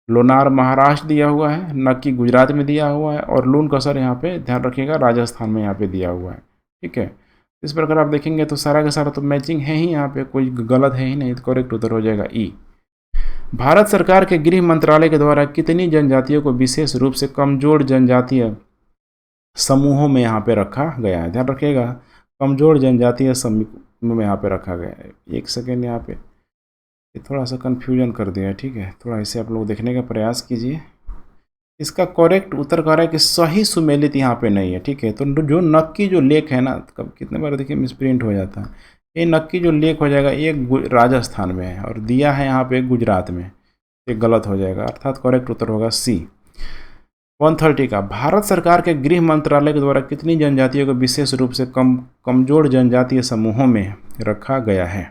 लोनार महाराष्ट्र दिया हुआ है, नक्की गुजरात में दिया हुआ है, और लून कसर यहाँ पे, ध्यान रखिएगा, राजस्थान में यहाँ पे दिया हुआ है, ठीक है। इस प्रकार आप देखेंगे तो सारा का सारा तो मैचिंग है ही, यहाँ पे कोई गलत है ही नहीं, तो करेक्ट उत्तर हो जाएगा ई। भारत सरकार के गृह मंत्रालय के द्वारा कितनी जनजातियों को विशेष रूप से कमजोर जनजातीय समूहों में यहाँ पे रखा गया है? ध्यान रखिएगा, कमजोर जनजातीय समूह में यहाँ पे रखा गया है। एक सेकेंड, यहाँ पे थोड़ा सा कन्फ्यूजन कर दिया है, ठीक है, थोड़ा इसे आप लोग देखने का प्रयास कीजिए। इसका करेक्ट उत्तर कह रहा है कि सही सुमेलित यहाँ पे नहीं है, ठीक है। तो जो नक्की जो लेक है ना, कब कितने बार देखिए मिसप्रिंट हो जाता है, ये नक्की जो लेक हो जाएगा एक राजस्थान में है, और दिया है यहाँ पे गुजरात में, ये गलत हो जाएगा, अर्थात करेक्ट उत्तर होगा सी। 130 का, भारत सरकार के गृह मंत्रालय के द्वारा कितनी जनजातियों को विशेष रूप से कमजोर जनजातीय समूहों में रखा गया है?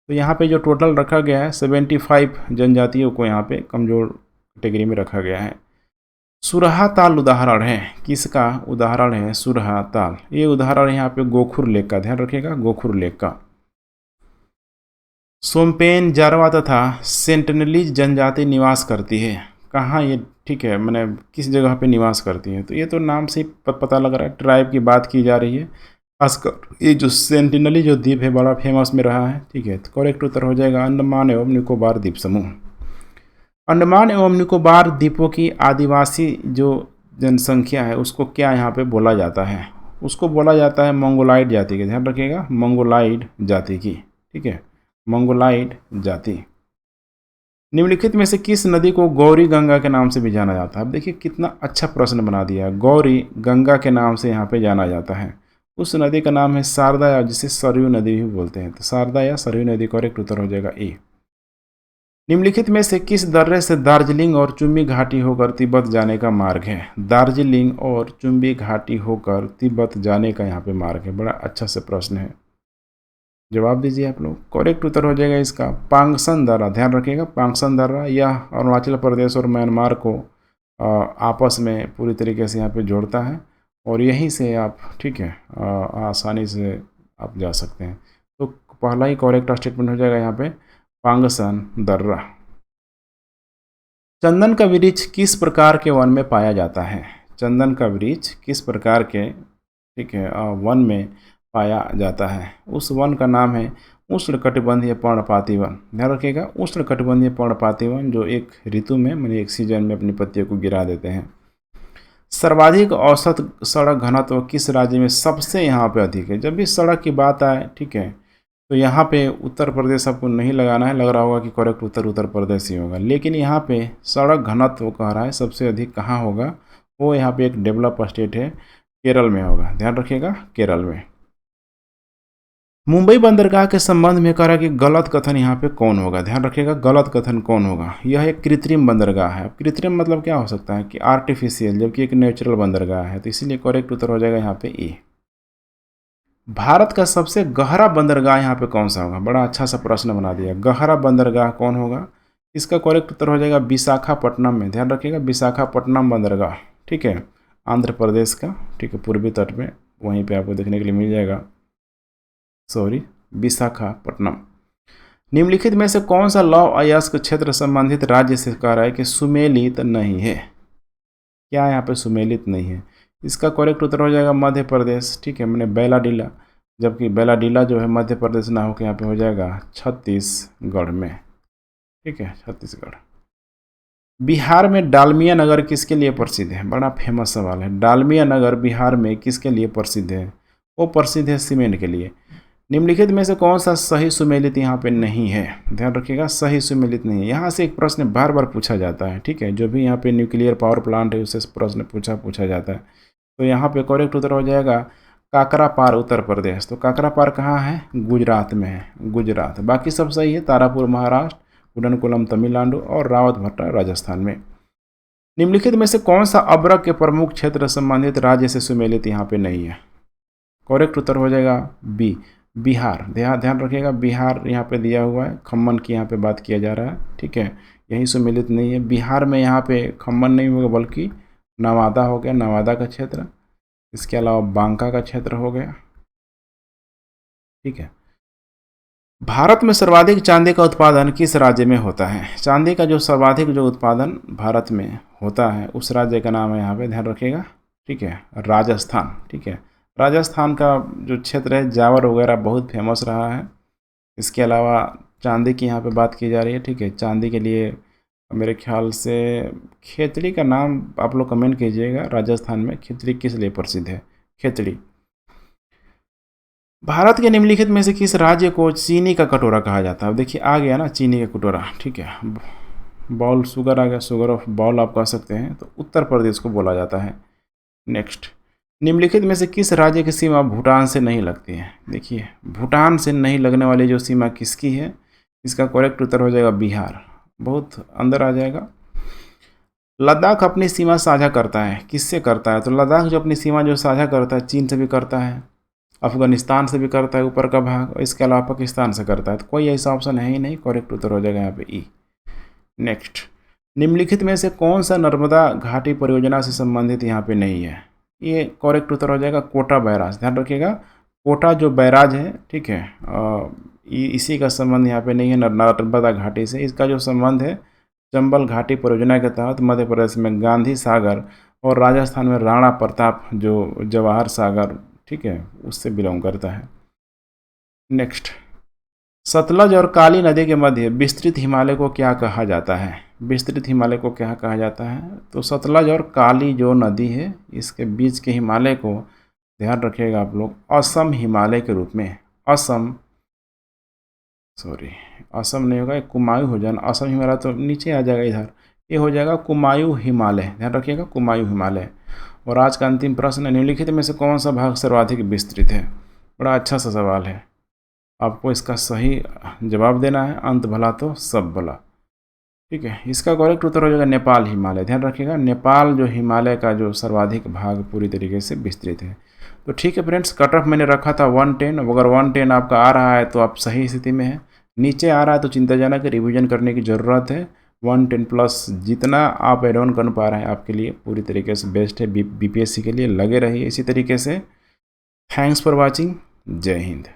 तो यहाँ पे जो टोटल रखा गया है 75 जनजातियों को यहाँ पे कमजोर कैटेगरी में रखा गया है। सुरहा ताल उदाहरण है, किसका उदाहरण है? सुरहा ताल। ये उदाहरण यहाँ पे गोखुर लेक का, ध्यान रखिएगा, गोखुर लेक का। सोमपेन, जारवा तथा सेंटिनलीज जनजाति निवास करती है कहाँ? ये ठीक है, मैंने किस जगह पे निवास करती है? तो ये तो नाम से ही पता लग रहा है, ट्राइब की बात की जा रही है। खासकर ये जो सेंटिनली जो द्वीप है बड़ा फेमस में रहा है, ठीक है। तो करेक्ट उत्तर हो जाएगा अंडमान एवं निकोबार द्वीप समूह। अंडमान एवं निकोबार द्वीपों की आदिवासी जो जनसंख्या है उसको क्या यहाँ पे बोला जाता है? उसको बोला जाता है मंगोलाइड जाति की, ध्यान रखिएगा, मंगोलाइड जाति की, ठीक है, मंगोलाइड जाति। निम्नलिखित में से किस नदी को गौरी गंगा के नाम से भी जाना जाता है? अब देखिए कितना अच्छा प्रश्न बना दिया, गौरी गंगा के नाम से यहाँ पे जाना जाता है। उस नदी का नाम है शारदा, या जिसे सरयू नदी भी बोलते हैं। तो शारदा या सरयू नदी, करेक्ट उत्तर हो जाएगा ए। निम्नलिखित में से किस दर्रे से दार्जिलिंग और चुम्बी घाटी होकर तिब्बत जाने का मार्ग है? दार्जिलिंग और चुम्बी घाटी होकर तिब्बत जाने का यहाँ पे मार्ग है। बड़ा अच्छा से प्रश्न है, जवाब दीजिए आप लोग। करेक्ट उत्तर हो जाएगा इसका पांगसन दर्रा, ध्यान रखिएगा, पांगसन दर्रा। यह अरुणाचल प्रदेश और म्यांमार को आपस में पूरी तरीके से यहाँ पे जोड़ता है और यहीं से आप, ठीक है, आसानी से आप जा सकते हैं। तो पहला ही करेक्ट स्टेटमेंट हो जाएगा यहाँ पे पांगसन दर्रा। चंदन का वृक्ष किस प्रकार के वन में पाया जाता है? चंदन का वृक्ष किस प्रकार के, ठीक है, वन में पाया जाता है? उस वन का नाम है उष्णकटिबंधीय पर्णपाती वन। ध्यान रखिएगा, उष्णकटिबंधीय पर्णपाती वन, जो एक ऋतु में माने एक सीजन में अपनी पत्तियों को गिरा देते हैं। सर्वाधिक औसत सड़क घनत्व किस राज्य में सबसे यहाँ पे अधिक है? जब भी सड़क की बात आए, ठीक है, तो यहाँ पे उत्तर प्रदेश आपको नहीं लगाना है, लग रहा होगा कि करेक्ट उत्तर उत्तर प्रदेश ही होगा, लेकिन यहाँ पे सड़क घनत्व कह रहा है सबसे अधिक कहाँ होगा? वो यहाँ पे एक डेवलप स्टेट है, केरल में होगा। ध्यान रखिएगा, केरल में। मुंबई बंदरगाह के संबंध में कह रहा है कि गलत कथन यहाँ पे कौन होगा? ध्यान रखिएगा, गलत कथन कौन होगा? यह एक कृत्रिम बंदरगाह है। कृत्रिम मतलब क्या हो सकता है? कि आर्टिफिशियल, जबकि एक नेचुरल बंदरगाह है। तो इसीलिए करेक्ट उत्तर हो जाएगा यहाँ पे ए। भारत का सबसे गहरा बंदरगाह यहाँ पे कौन सा होगा? बड़ा अच्छा सा प्रश्न बना दिया, गहरा बंदरगाह कौन होगा? इसका करेक्ट उत्तर हो जाएगा विशाखापट्टनम में। ध्यान रखिएगा, विशाखापट्टनम बंदरगाह, ठीक है, आंध्र प्रदेश का, ठीक है, पूर्वी तट में, वहीं पे आपको देखने के लिए मिल जाएगा, सॉरी, विशाखापट्टनम। निम्नलिखित में से कौन सा लौह अयस्क क्षेत्र संबंधित राज्य से कह रहा है कि सुमेलित नहीं है? क्या यहाँ पे सुमेलित नहीं है? इसका करेक्ट उत्तर हो जाएगा मध्य प्रदेश, ठीक है, मैंने बैलाडीला, जबकि बैलाडीला जो है मध्य प्रदेश ना होकर यहाँ पे हो जाएगा छत्तीसगढ़ में, ठीक है, छत्तीसगढ़। बिहार में डालमिया नगर किसके लिए प्रसिद्ध है? बड़ा फेमस सवाल है। डालमिया नगर बिहार में किसके लिए प्रसिद्ध है? वो प्रसिद्ध है सीमेंट के लिए। निम्नलिखित में से कौन सा सही सुमेलित यहाँ पे नहीं है? ध्यान रखिएगा, सही सुमेलित नहीं है। यहाँ से एक प्रश्न बार बार पूछा जाता है, ठीक है, जो भी यहाँ पे न्यूक्लियर पावर प्लांट है उससे प्रश्न पूछा जाता है। तो यहाँ पे करेक्ट उत्तर हो जाएगा काकरापार, उत्तर प्रदेश। तो काकरापार कहाँ है? गुजरात में है, गुजरात। बाकी सब सही है, तारापुर महाराष्ट्र, कुडनकुलम तमिलनाडु और रावतभट्टा राजस्थान में। निम्नलिखित में से कौन सा अब्रक के प्रमुख क्षेत्र संबंधित राज्य से सुमेलित यहाँ पे नहीं है? करेक्ट उत्तर हो जाएगा बी, बिहार। ध्यान रखिएगा, बिहार यहाँ पे दिया हुआ है, खम्मन की यहाँ पे बात किया जा रहा है, ठीक है, यही सुमेलित नहीं है। बिहार में यहाँ पे खम्मन नहीं होगा बल्कि नवादा हो गया, नवादा का क्षेत्र। इसके अलावा बांका का क्षेत्र हो गया, ठीक है। भारत में सर्वाधिक चांदी का उत्पादन किस राज्य में होता है? चांदी का जो सर्वाधिक जो उत्पादन भारत में होता है उस राज्य का नाम है यहाँ पे, ध्यान रखिएगा, ठीक है, राजस्थान, ठीक है। राजस्थान का जो क्षेत्र है जावर वगैरह बहुत फेमस रहा है। इसके अलावा चांदी की यहाँ पे बात की जा रही है, ठीक है। चांदी के लिए मेरे ख्याल से खेतड़ी का नाम आप लोग कमेंट कीजिएगा, राजस्थान में खेतड़ी किस लिए प्रसिद्ध है? खेतड़ी। भारत के निम्नलिखित में से किस राज्य को चीनी का कटोरा कहा जाता है? अब देखिए आ गया ना चीनी का कटोरा, ठीक है, बाउल शुगर आ गया, शुगर ऑफ बाउल आप कह सकते हैं, तो उत्तर प्रदेश को बोला जाता है। नेक्स्ट, निम्नलिखित में से किस राज्य की सीमा भूटान से नहीं लगती है? देखिए भूटान से नहीं लगने वाली जो सीमा किसकी है? इसका करेक्ट उत्तर हो जाएगा बिहार, बहुत अंदर आ जाएगा। लद्दाख अपनी सीमा साझा करता है, किससे करता है? तो लद्दाख जो अपनी सीमा जो साझा करता है, चीन से भी करता है, अफगानिस्तान से भी करता है ऊपर का भाग, और इसके अलावा पाकिस्तान से करता है। तो कोई ऐसा ऑप्शन है ही नहीं, करेक्ट उत्तर हो जाएगा यहाँ पे ई। नेक्स्ट, निम्नलिखित में से कौन सा नर्मदा घाटी परियोजना से संबंधित यहाँ पे नहीं है? ये करेक्ट उत्तर हो जाएगा कोटा बैराज। ध्यान रखिएगा, कोटा जो बैराज है, ठीक है, इसी का संबंध यहाँ पे नहीं है नर्मदा घाटी से। इसका जो संबंध है चंबल घाटी परियोजना के तहत मध्य प्रदेश में गांधी सागर और राजस्थान में राणा प्रताप जो जवाहर सागर, ठीक है, उससे बिलोंग करता है। नेक्स्ट, सतलज और काली नदी के मध्य विस्तृत हिमालय को क्या कहा जाता है? विस्तृत हिमालय को क्या कहा जाता है? तो सतलज और काली जो नदी है, इसके बीच के हिमालय को ध्यान रखिएगा आप लोग असम हिमालय के रूप में, असम नहीं होगा, कुमायूं हो जाना, असम हिमालय तो नीचे आ जाएगा इधर, ये हो जाएगा कुमायूं हिमालय। ध्यान रखिएगा कुमायूं हिमालय। और आज का अंतिम प्रश्न, निम्नलिखित में से कौन सा भाग सर्वाधिक विस्तृत है? बड़ा अच्छा सा सवाल है, आपको इसका सही जवाब देना है, अंत भला तो सब भला, ठीक है। इसका करेक्ट उत्तर हो जाएगा नेपाल हिमालय। ध्यान रखिएगा, नेपाल जो हिमालय का जो सर्वाधिक भाग पूरी तरीके से विस्तृत है। तो ठीक है फ्रेंड्स, कट ऑफ मैंने रखा था 110। अगर 110 आपका आ रहा है तो आप सही स्थिति में है, नीचे आ रहा है तो चिंताजनक है, रिवीजन करने की ज़रूरत है। 110 प्लस जितना आप एड ऑन कर पा रहे हैं आपके लिए पूरी तरीके से बेस्ट है, बीपीएससी के लिए लगे रहिए इसी तरीके से। थैंक्स फॉर वॉचिंग, जय हिंद।